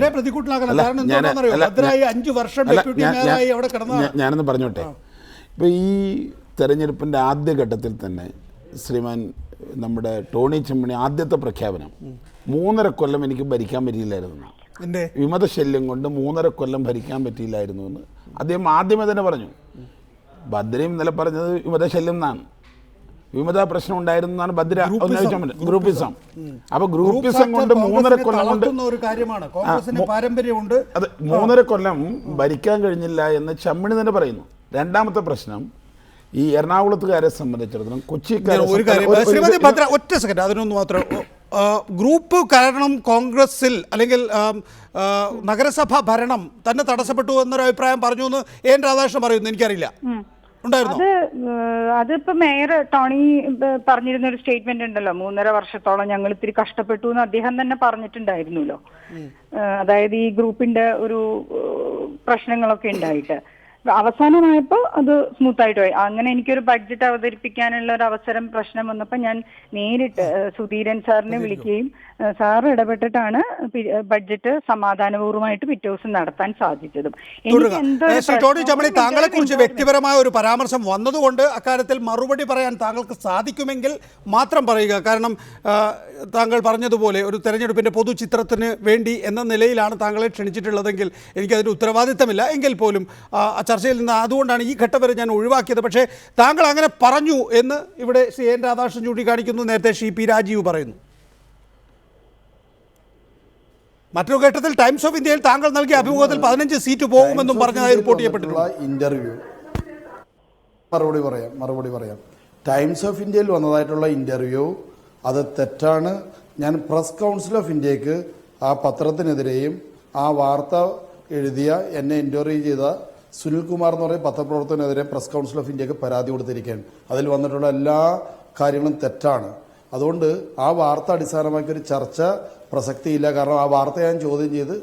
ഞാനൊന്ന് പറഞ്ഞോട്ടെ. ഇപ്പോൾ ഈ തെരഞ്ഞെടുപ്പിൻ്റെ ആദ്യഘട്ടത്തിൽ തന്നെ ശ്രീമാൻ നമ്മുടെ ടോണി ചെമ്മണി ആദ്യത്തെ പ്രഖ്യാപനം 3.5 കൊല്ലം എനിക്ക് ഭരിക്കാൻ പറ്റിയില്ലായിരുന്നു, വിമതശല്യം കൊണ്ട് 3.5 കൊല്ലം ഭരിക്കാൻ പറ്റിയില്ലായിരുന്നു എന്ന് അദ്ദേഹം ആദ്യമേ തന്നെ പറഞ്ഞു. ഭദ്രയും ഇന്നലെ പറഞ്ഞത് വിമതശല്യം എന്നാണ്, വിമത പ്രശ്നം ഉണ്ടായിരുന്നു എന്നാണ് ഭദ്ര ഗ്രൂപ്പിസം. അപ്പൊ ഗ്രൂപ്പിസം കൊണ്ട് 3.5 കൊല്ലം കൊണ്ട് അത് 3.5 കൊല്ലം ഭരിക്കാൻ കഴിഞ്ഞില്ല എന്ന് ചെമ്മണി തന്നെ പറയുന്നു. രണ്ടാമത്തെ പ്രശ്നം ഈ എറണാകുളത്തുകാരെ സംബന്ധിച്ചിടത്തോളം കൊച്ചിക്കാരെ ഒറ്റ സെക്കൻഡ് അതിനൊന്ന് മാത്രം. ഗ്രൂപ്പ് കാരണം കോൺഗ്രസിൽ അല്ലെങ്കിൽ നഗരസഭ ഭരണം തന്നെ തടസ്സപ്പെട്ടു എന്നൊരു അഭിപ്രായം പറഞ്ഞു എന്ന് എൻ രാധാകൃഷ്ണൻ പറയുന്നു. എനിക്കറിയില്ല. അതിപ്പോ മേയർ ടോണി പറഞ്ഞിരുന്ന ഒരു സ്റ്റേറ്റ്മെന്റ് ഉണ്ടല്ലോ, 3.5 വർഷത്തോളം ഞങ്ങൾ ഇത്തിരി കഷ്ടപ്പെട്ടു എന്ന് അദ്ദേഹം തന്നെ പറഞ്ഞിട്ടുണ്ടായിരുന്നല്ലോ. അതായത് ഈ ഗ്രൂപ്പിന്റെ ഒരു പ്രശ്നങ്ങളൊക്കെ ഉണ്ടായിട്ട് അവസാനമായപ്പോൾ അത് സ്മൂത്തായിട്ട് പോയി. അങ്ങനെ എനിക്കൊരു ബഡ്ജറ്റ് അവതരിപ്പിക്കാനുള്ള ഒരു അവസരം പ്രശ്നം വന്നപ്പോൾ ഞാൻ നേരിട്ട് സുധീരൻ സാറിനെ വിളിക്കുകയും സാർ ഇടപെട്ടിട്ടാണ് ബഡ്ജറ്റ് സമാധാനപൂർവ്വമായിട്ട് പിറ്റേ ദിവസം നടത്താൻ സാധിച്ചതും. താങ്കളെ കുറിച്ച് വ്യക്തിപരമായ ഒരു പരാമർശം വന്നതുകൊണ്ട് അക്കാര്യത്തിൽ മറുപടി പറയാൻ താങ്കൾക്ക് സാധിക്കുമെങ്കിൽ മാത്രം പറയുക. കാരണം താങ്കൾ പറഞ്ഞതുപോലെ ഒരു തെരഞ്ഞെടുപ്പിന്റെ പൊതുചിത്രത്തിന് വേണ്ടി എന്ന നിലയിലാണ് താങ്കളെ ക്ഷണിച്ചിട്ടുള്ളതെങ്കിൽ എനിക്കതിന് ഉത്തരവാദിത്തമില്ല. എങ്കിൽ പോലും ചർച്ചയിൽ നിന്ന് അതുകൊണ്ടാണ് ഈ ഘട്ടം വരെ ഞാൻ ഒഴിവാക്കിയത്. പക്ഷേ താങ്കൾ അങ്ങനെ പറഞ്ഞു എന്ന് ഇവിടെ ശ്രീ എൻ രാധാകൃഷ്ണൻ ചൂണ്ടിക്കാണിക്കുന്നു, നേരത്തെ ശ്രീ പി രാജീവ് പറയുന്നു. മറ്റൊരു ഘട്ടത്തിൽ ടൈംസ് ഓഫ് ഇന്ത്യയിൽ താങ്കൾ നൽകിയ അഭിമുഖത്തിൽ 15 സീറ്റ് പോകുമെന്നും പറഞ്ഞതായി റിപ്പോർട്ട് ചെയ്യപ്പെട്ടിട്ടുള്ള ഇന്റർവ്യൂ മറുപടി പറയാം. ടൈംസ് ഓഫ് ഇന്ത്യയിൽ വന്നതായിട്ടുള്ള ഇന്റർവ്യൂ അത് തെറ്റാണ്. ഞാൻ പ്രസ് കൗൺസിൽ ഓഫ് ഇന്ത്യക്ക് ആ പത്രത്തിനെതിരെയും ആ വാർത്ത എഴുതിയ എന്നെ ഇന്റർവ്യൂ ചെയ്ത സുനിൽകുമാർ എന്ന് പറയുന്ന പത്രപ്രവർത്തകനെതിരെ പ്രസ് കൗൺസിൽ ഓഫ് ഇന്ത്യക്ക് പരാതി കൊടുത്തിരിക്കുകയാണ്. അതിൽ വന്നിട്ടുള്ള എല്ലാ കാര്യങ്ങളും തെറ്റാണ്. അതുകൊണ്ട് ആ വാർത്ത അടിസ്ഥാനമാക്കിയൊരു ചർച്ച പ്രസക്തിയില്ല. കാരണം ആ വാർത്ത ഞാൻ ചോദ്യം ചെയ്ത്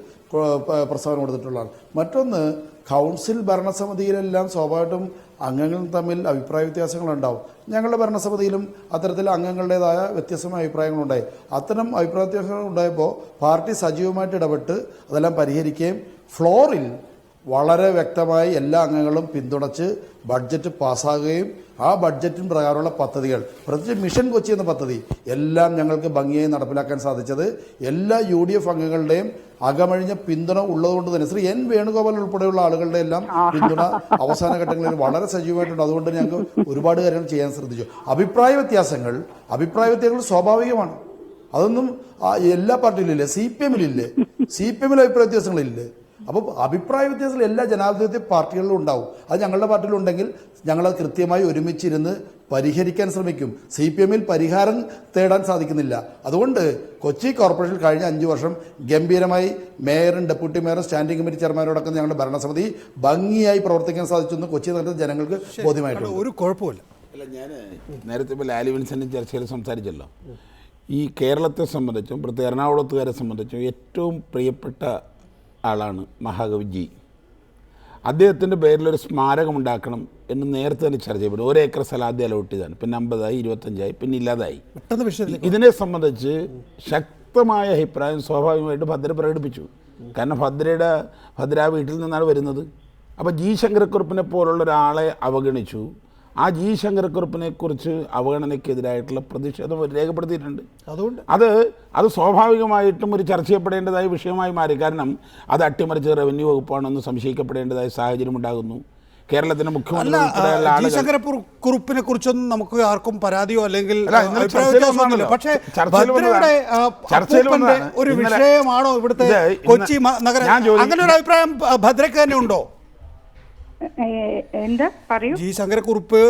പ്രസ്താവന കൊടുത്തിട്ടുള്ളതാണ്. മറ്റൊന്ന്, കൗൺസിൽ ഭരണസമിതിയിലെല്ലാം സ്വാഭാവികമായിട്ടും അംഗങ്ങൾ തമ്മിൽ അഭിപ്രായ വ്യത്യാസങ്ങളുണ്ടാവും. ഞങ്ങളുടെ ഭരണസമിതിയിലും അത്തരത്തിൽ അംഗങ്ങളുടേതായ വ്യത്യസ്തമായ അഭിപ്രായങ്ങളുണ്ടായി. അത്തരം അഭിപ്രായ വ്യത്യാസങ്ങൾ ഉണ്ടായപ്പോൾ പാർട്ടി സജീവമായിട്ട് ഇടപെട്ട് അതെല്ലാം പരിഹരിക്കുകയും ഫ്ലോറിൽ വളരെ വ്യക്തമായി എല്ലാ അംഗങ്ങളും പിന്തുണച്ച് ബഡ്ജറ്റ് പാസ്സാകുകയും ആ ബഡ്ജറ്റിന് പ്രകാരമുള്ള പദ്ധതികൾ, പ്രത്യേകിച്ച് മിഷൻ കൊച്ചി എന്ന പദ്ധതി എല്ലാം ഞങ്ങൾക്ക് ഭംഗിയായി നടപ്പിലാക്കാൻ സാധിച്ചത് എല്ലാ UDF അംഗങ്ങളുടെയും അകമഴിഞ്ഞ പിന്തുണ ഉള്ളതുകൊണ്ട് തന്നെ ശ്രീ എൻ വേണുഗോപാൽ ഉൾപ്പെടെയുള്ള ആളുകളുടെ എല്ലാം പിന്തുണ അവസാന ഘട്ടങ്ങളിൽ വളരെ സജീവമായിട്ടുണ്ട്. അതുകൊണ്ട് ഞങ്ങൾക്ക് ഒരുപാട് കാര്യങ്ങൾ ചെയ്യാൻ ശ്രദ്ധിച്ചു. അഭിപ്രായ വ്യത്യാസങ്ങൾ സ്വാഭാവികമാണ്. അതൊന്നും എല്ലാ പാർട്ടിയിലില്ലേ, CPM-ലില്ലേ, CPM-ൽ അഭിപ്രായ വ്യത്യാസങ്ങളില്ലേ. അപ്പോൾ അഭിപ്രായ വ്യത്യാസങ്ങൾ എല്ലാ ജനാധിപത്യ പാർട്ടികളിലും ഉണ്ടാവും. അത് ഞങ്ങളുടെ പാർട്ടിയിലുണ്ടെങ്കിൽ ഞങ്ങളത് കൃത്യമായി ഒരുമിച്ചിരുന്ന് പരിഹരിക്കാൻ ശ്രമിക്കും. CPM-ൽ പരിഹാരം തേടാൻ സാധിക്കുന്നില്ല. അതുകൊണ്ട് കൊച്ചി കോർപ്പറേഷൻ കഴിഞ്ഞ 5 വർഷം ഗംഭീരമായി മേയറും ഡെപ്യൂട്ടി മേയറും സ്റ്റാൻഡിംഗ് കമ്മിറ്റി ചെയർമാനോടൊപ്പം ഞങ്ങളുടെ ഭരണസമിതി ഭംഗിയായി പ്രവർത്തിക്കാൻ സാധിച്ചെന്ന് കൊച്ചി നഗരത്തിലെ ജനങ്ങൾക്ക് ബോധ്യമായിട്ടുണ്ട്. ഒരു കുഴപ്പമില്ല. അല്ല, ഞാൻ നേരത്തെ ഇപ്പോൾ ലാലി വിൻസെൻ്റ് ചർച്ചയിൽ സംസാരിച്ചല്ലോ, ഈ കേരളത്തെ സംബന്ധിച്ചും പ്രത്യേക എറണാകുളത്തുകാരെ സംബന്ധിച്ചും ഏറ്റവും പ്രിയപ്പെട്ട ആളാണ് മഹാകവി ജി. അദ്ദേഹത്തിൻ്റെ പേരിലൊരു സ്മാരകം ഉണ്ടാക്കണം എന്ന് നേരത്തെ തന്നെ ചർച്ച ചെയ്യപ്പെടും. 1 ഏക്കർ സ്ഥലം ആദ്യം അലോട്ട് ചെയ്താണ്, പിന്നെ 50ആയി, 25ആയി, പിന്നെ ഇല്ലാതായി. ഇതിനെ സംബന്ധിച്ച് ശക്തമായ അഭിപ്രായം സ്വാഭാവികമായിട്ട് ഭദ്ര പ്രകടിപ്പിച്ചു. കാരണം ഭദ്ര വീട്ടിൽ നിന്നാണ് വരുന്നത്. അപ്പോൾ ജി ശങ്കരക്കുറുപ്പിനെ പോലുള്ള ഒരാളെ അവഗണിച്ചു. ആ ജി ശങ്കരക്കുറുപ്പിനെ കുറിച്ച് അവഗണനയ്ക്കെതിരായിട്ടുള്ള പ്രതിഷേധം രേഖപ്പെടുത്തിയിട്ടുണ്ട്. അതുകൊണ്ട് അത് സ്വാഭാവികമായിട്ടും ഒരു ചർച്ച ചെയ്യപ്പെടേണ്ടതായ വിഷയമായി മാറി. കാരണം അത് അട്ടിമറിച്ച് റവന്യൂ വകുപ്പാണെന്ന് സംശയിക്കപ്പെടേണ്ടതായ സാഹചര്യം ഉണ്ടാകുന്നു. കേരളത്തിന്റെ മുഖ്യമന്ത്രി ശങ്കരക്കുറുപ്പിനെ കുറിച്ചൊന്നും നമുക്ക് ആർക്കും പരാതിയോ അല്ലെങ്കിൽ പക്ഷേ ഒരു വിഷയമാണോ ഇവിടുത്തെ കൊച്ചി നഗരം? അങ്ങനെ ഒരു അഭിപ്രായം ഭദ്രയ്ക്ക് തന്നെ ഉണ്ടോ? എന്താ പറയൂ. ജി ശങ്കരക്കുറുപ്പ്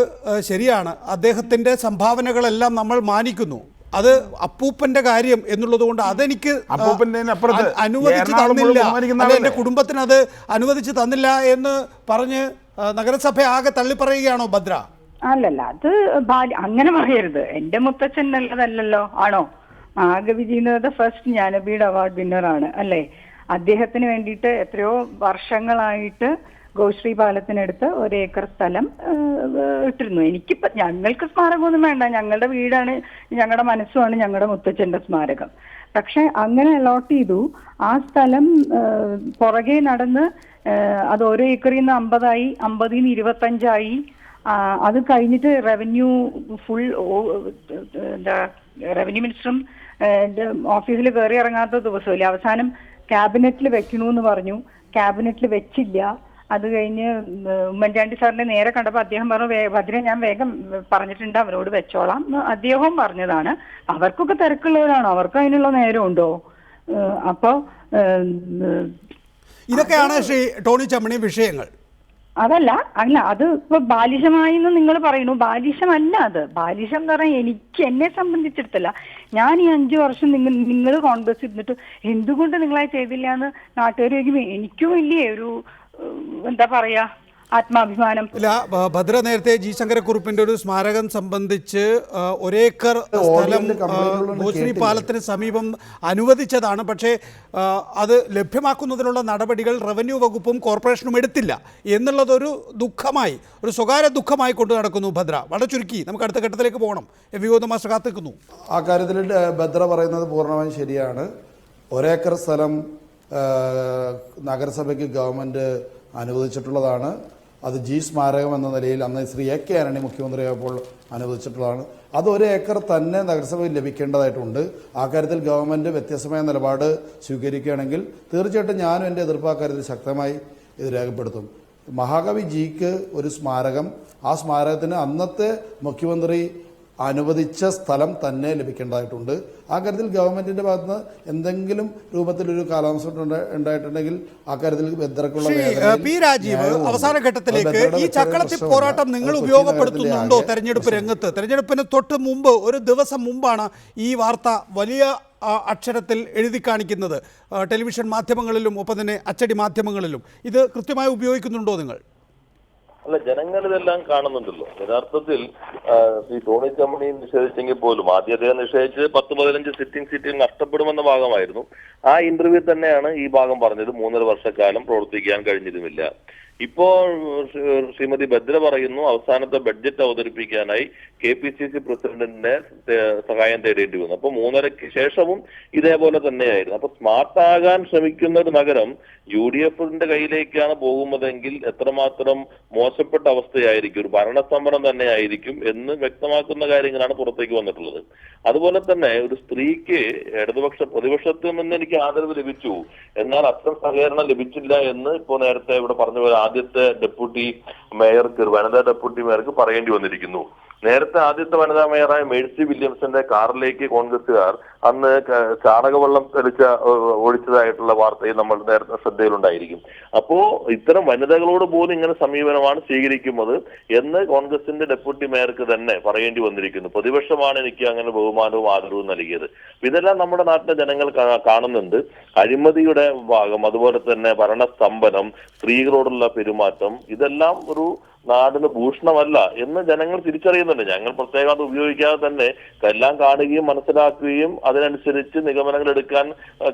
ശരിയാണ്, അദ്ദേഹത്തിന്റെ സംഭാവനകളെല്ലാം നമ്മൾ മാനിക്കുന്നു. അത് അപ്പൂപ്പന്റെ കാര്യം എന്നുള്ളത് കൊണ്ട് അതെനിക്ക് അനുവദിച്ചു തന്നില്ല, എന്റെ കുടുംബത്തിന് അത് അനുവദിച്ചു തന്നില്ല എന്ന് പറഞ്ഞ് നഗരസഭ ആകെ തള്ളിപ്പറയുകയാണോ ഭദ്ര? അല്ലല്ല, അത് അങ്ങനെ പറയരുത്. എന്റെ മുത്തച്ഛൻ നല്ലതല്ലല്ലോ. ആണോ? മഹാകവി ഫസ്റ്റ് ജ്ഞാനപീഠ അവാർഡ് വിന്നറാണ് അല്ലേ? അദ്ദേഹത്തിന് വേണ്ടിയിട്ട് എത്രയോ വർഷങ്ങളായിട്ട് ഗോശ്രീ പാലത്തിനടുത്ത് 1 ഏക്കർ സ്ഥലം ഇട്ടിരുന്നു. ഞങ്ങൾക്ക് സ്മാരകമൊന്നും വേണ്ട, ഞങ്ങളുടെ വീടാണ്, ഞങ്ങളുടെ മനസ്സുമാണ് ഞങ്ങളുടെ മുത്തച്ഛൻ്റെ സ്മാരകം. പക്ഷെ അങ്ങനെ അലോട്ട് ചെയ്തു. ആ സ്ഥലം പുറകെ നടന്ന് അത് 1 ഏക്കറിൽ നിന്ന് 50ആയി, 50ൽ നിന്ന് 25ആയി. അത് കഴിഞ്ഞിട്ട് റവന്യൂ മിനിസ്റ്ററും ഓഫീസിൽ കയറി ഇറങ്ങാത്ത ദിവസമില്ല. അവസാനം ക്യാബിനറ്റിൽ വെക്കണമെന്ന് പറഞ്ഞു, ക്യാബിനറ്റിൽ വെച്ചില്ല. അത് കഴിഞ്ഞ് ഉമ്മൻചാണ്ടി സാറിനെ നേരെ കണ്ടപ്പോൾ അദ്ദേഹം പറഞ്ഞു, ഭദ്ര ഞാൻ വേഗം പറഞ്ഞിട്ടുണ്ട് അവരോട് വെച്ചോളാം എന്ന് അദ്ദേഹവും പറഞ്ഞതാണ്. അവർക്കൊക്കെ തിരക്കുള്ളവരാണോ? അവർക്ക് അതിനുള്ള നേരമുണ്ടോ? അപ്പോൾ ഇതൊക്കെയാണ് ശ്രീ ടോണി ചമ്മണി വിഷയങ്ങൾ. അല്ല അത് ഇപ്പൊ ബാലിശമായി എന്ന് നിങ്ങൾ പറയുന്നു. ബാലിശമല്ല അത്. ബാലിശം എന്ന് പറഞ്ഞാൽ എന്നെ സംബന്ധിച്ചിടത്തല്ല. ഞാൻ ഈ 5 വർഷം നിങ്ങൾ കോൺഗ്രസ് ഇരുന്നിട്ട് എന്തുകൊണ്ട് നിങ്ങളത് ചെയ്തില്ല എന്ന് നാട്ടുകാർ എനിക്കും ഇല്ലേ ഒരു എന്താ പറയാ ആത്മാഭിമാനം. ഇല്ല, ഭദ്ര നേരത്തെ ജി ശങ്കരക്കുറുപ്പിന്റെ ഒരു സ്മാരകം സംബന്ധിച്ച് ഒരേക്കർ സ്ഥലം ഭോശ്രീ പാലത്തിന് സമീപം അനുവദിച്ചതാണ്. പക്ഷേ അത് ലഭ്യമാക്കുന്നതിനുള്ള നടപടികൾ റവന്യൂ വകുപ്പും കോർപ്പറേഷനും എടുത്തില്ല എന്നുള്ളതൊരു ദുഃഖമായി, ഒരു സ്വകാര്യ ദുഃഖമായി കൊണ്ടു നടക്കുന്നു ഭദ്ര. വളരെ ചുരുക്കി നമുക്ക് അടുത്ത ഘട്ടത്തിലേക്ക് പോകണം. വിനോദ് മാസ്റ്റർ കാത്തിക്കുന്നു. ആ കാര്യത്തിൽ ഭദ്ര പറയുന്നത് പൂർണ്ണമായും ശരിയാണ്. ഒരേക്കർ സ്ഥലം നഗരസഭയ്ക്ക് ഗവൺമെൻറ് അനുവദിച്ചിട്ടുള്ളതാണ്. അത് ജി സ്മാരകം എന്ന നിലയിൽ അന്ന് ശ്രീ എ കെ ആന്റണി മുഖ്യമന്ത്രിയായപ്പോൾ അനുവദിച്ചിട്ടുള്ളതാണ്. അത് ഒരു ഏക്കർ തന്നെ നഗരസഭയിൽ ലഭിക്കേണ്ടതായിട്ടുണ്ട്. ആ കാര്യത്തിൽ ഗവൺമെൻറ് വ്യത്യസ്തമായ നിലപാട് സ്വീകരിക്കുകയാണെങ്കിൽ തീർച്ചയായിട്ടും ഞാനും എൻ്റെ എതിർപ്പ് ആ കാര്യത്തിൽ ശക്തമായി ഇത് രേഖപ്പെടുത്തും. മഹാകവി ജിക്ക് ഒരു സ്മാരകം, ആ സ്മാരകത്തിന് അന്നത്തെ മുഖ്യമന്ത്രി അനുവദിച്ച സ്ഥലം തന്നെ ലഭിക്കേണ്ടതായിട്ടുണ്ട്. ആ കാര്യത്തിൽ ഗവൺമെന്റിന്റെ ഭാഗത്ത് എന്തെങ്കിലും രൂപത്തിലൊരു കാലാവസ്ഥ ഉണ്ടായിട്ടുണ്ടെങ്കിൽ ആ കാര്യത്തിൽ പി രാജീവ്, അവസാന ഘട്ടത്തിലേക്ക് ഈ ചക്കളത്തി പോരാട്ടം നിങ്ങൾ ഉപയോഗപ്പെടുത്തുന്നുണ്ടോ തെരഞ്ഞെടുപ്പ് രംഗത്ത്? തെരഞ്ഞെടുപ്പിന് തൊട്ട് മുമ്പ്, ഒരു ദിവസം മുമ്പാണ് ഈ വാർത്ത വലിയ അക്ഷരത്തിൽ എഴുതി കാണിക്കുന്നത് ടെലിവിഷൻ മാധ്യമങ്ങളിലും ഒപ്പം തന്നെ അച്ചടി മാധ്യമങ്ങളിലും. ഇത് കൃത്യമായി ഉപയോഗിക്കുന്നുണ്ടോ നിങ്ങൾ? അല്ല, ജനങ്ങൾ ഇതെല്ലാം കാണുന്നുണ്ടല്ലോ. യഥാർത്ഥത്തിൽ ഈ ടോണി ചമ്മണി നിഷേധിച്ചെങ്കിൽ പോലും ആദ്യം അദ്ദേഹം നിഷേധിച്ച് 10-15 സിറ്റിംഗ് സീറ്റുകൾ നഷ്ടപ്പെടുമെന്ന ഭാഗമായിരുന്നു. ആ ഇന്റർവ്യൂ തന്നെയാണ് ഈ ഭാഗം പറഞ്ഞത് 3.5 വർഷക്കാലം പ്രവർത്തിക്കാൻ കഴിഞ്ഞിരുന്നില്ല. ഇപ്പോൾ ശ്രീമതി ഭദ്ര പറയുന്നു അവസാനത്തെ ബഡ്ജറ്റ് അവതരിപ്പിക്കാനായി KPCC പ്രസിഡന്റിന്റെ സഹായം തേടേണ്ടി വന്നു. അപ്പൊ 3.5-ക്ക് ശേഷവും ഇതേപോലെ തന്നെയായിരുന്നു. അപ്പൊ സ്മാർട്ട് ആകാൻ ശ്രമിക്കുന്ന ഒരു നഗരം UDFന്റെ കയ്യിലേക്കാണ് പോകുന്നതെങ്കിൽ എത്രമാത്രം മോശപ്പെട്ട അവസ്ഥയായിരിക്കും, ഒരു ഭരണസമരം തന്നെ ആയിരിക്കും എന്ന് വ്യക്തമാക്കുന്ന കാര്യങ്ങളാണ് പുറത്തേക്ക് വന്നിട്ടുള്ളത്. അതുപോലെ തന്നെ ഒരു സ്ത്രീക്ക് പ്രതിപക്ഷത്തിൽ നിന്ന് എനിക്ക് ആദരവ് ലഭിച്ചു, എന്നാൽ അത്ര സഹകരണം ലഭിച്ചില്ല എന്ന് ഇപ്പോൾ നേരത്തെ ഇവിടെ പറഞ്ഞു പോലെ ആദ്യത്തെ ഡെപ്യൂട്ടി മേയർക്ക്, വനിതാ ഡെപ്യൂട്ടി മേയർക്ക് പറയേണ്ടി വന്നിരിക്കുന്നു. നേരത്തെ ആദ്യത്തെ വനിതാ മേയറായ മേഴ്സി വില്യംസിന്റെ കാറിലേക്ക് കോൺഗ്രസുകാർ അന്ന് ചാണകവെള്ളം ഒഴിച്ചതായിട്ടുള്ള വാർത്തയിൽ നമ്മൾ നേരത്തെ ശ്രദ്ധയിലുണ്ടായിരിക്കും. അപ്പോ ഇത്തരം വനിതകളോട് പോലും ഇങ്ങനെ സമീപനമാണ് സ്വീകരിക്കുന്നത് എന്ന് കോൺഗ്രസിന്റെ ഡെപ്യൂട്ടി മേയർക്ക് തന്നെ പറയേണ്ടി വന്നിരിക്കുന്നു. പ്രതിപക്ഷമാണ് എനിക്ക് അങ്ങനെ ബഹുമാനവും ആദരവും നൽകിയത്. ഇതെല്ലാം നമ്മുടെ നാട്ടിലെ ജനങ്ങൾ കാണുന്നുണ്ട്. അഴിമതിയുടെ ഭാഗം, അതുപോലെ തന്നെ ഭരണസ്തംഭനം, സ്ത്രീകളോടുള്ള പെരുമാറ്റം, ഇതെല്ലാം ഒരു നാടിന് ഭൂഷണമല്ല എന്ന് ജനങ്ങൾ തിരിച്ചറിയുന്നുണ്ട്. ഞങ്ങൾ പ്രത്യേകം അത് ഉപയോഗിക്കാതെ തന്നെ എല്ലാം കാണുകയും മനസ്സിലാക്കുകയും അതിനനുസരിച്ച് നിഗമനങ്ങൾ എടുക്കാൻ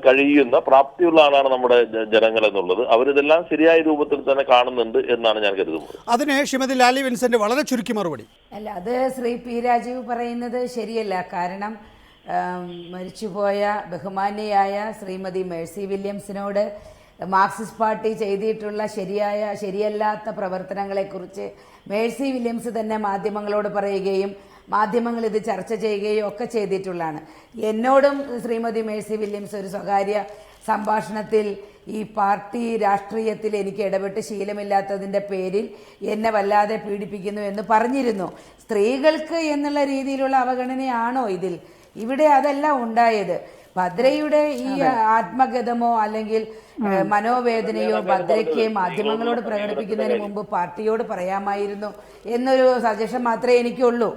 കഴിയുന്ന പ്രാപ്തിയുള്ള ആളാണ് നമ്മുടെ ജനങ്ങൾ എന്നുള്ളത്. അവരിതെല്ലാം ശരിയായ രൂപത്തിൽ തന്നെ കാണുന്നുണ്ട് എന്നാണ് ഞാൻ കരുതുന്നത്. അതിന് ശ്രീമതി ലാലി വിൻസെന്റ് വളരെ ചുരുക്കി മറുപടി. അല്ല, അത് ശ്രീ പി രാജീവ് പറയുന്നത് ശരിയല്ല. കാരണം മരിച്ചുപോയ ബഹുമാന്യയായ ശ്രീമതി മേഴ്സി വില്യംസിനോട് മാർക്സിസ്റ്റ് പാർട്ടി ചെയ്തിട്ടുള്ള ശരിയല്ലാത്ത പ്രവർത്തനങ്ങളെക്കുറിച്ച് മേഴ്സി വില്യംസ് തന്നെ മാധ്യമങ്ങളോട് പറയുകയും മാധ്യമങ്ങൾ ഇത് ചർച്ച ചെയ്യുകയും ഒക്കെ ചെയ്തിട്ടുള്ളതാണ്. എന്നോടും ശ്രീമതി മേഴ്സി വില്യംസ് ഒരു സ്വകാര്യ സംഭാഷണത്തിൽ ഈ പാർട്ടി രാഷ്ട്രീയത്തിൽ എനിക്ക് ഇടപെട്ട് ശീലമില്ലാത്തതിൻ്റെ പേരിൽ എന്നെ വല്ലാതെ പീഡിപ്പിക്കുന്നു എന്ന് പറഞ്ഞിരുന്നു. സ്ത്രീകൾക്ക് എന്നുള്ള രീതിയിലുള്ള അവഗണനയാണോ ഇതിൽ? ഇവിടെ അതല്ല ഉണ്ടായത്. ഭദ്രയുടെ ഈ ആത്മഗതമോ അല്ലെങ്കിൽ മനോവേദനയോ ഭദ്രയ്ക്ക് മാധ്യമങ്ങളോട് പ്രകടിപ്പിക്കുന്നതിന് മുമ്പ് പാർട്ടിയോട് പറയാമായിരുന്നു എന്നൊരു സജഷൻ മാത്രമേ എനിക്കുള്ളൂ.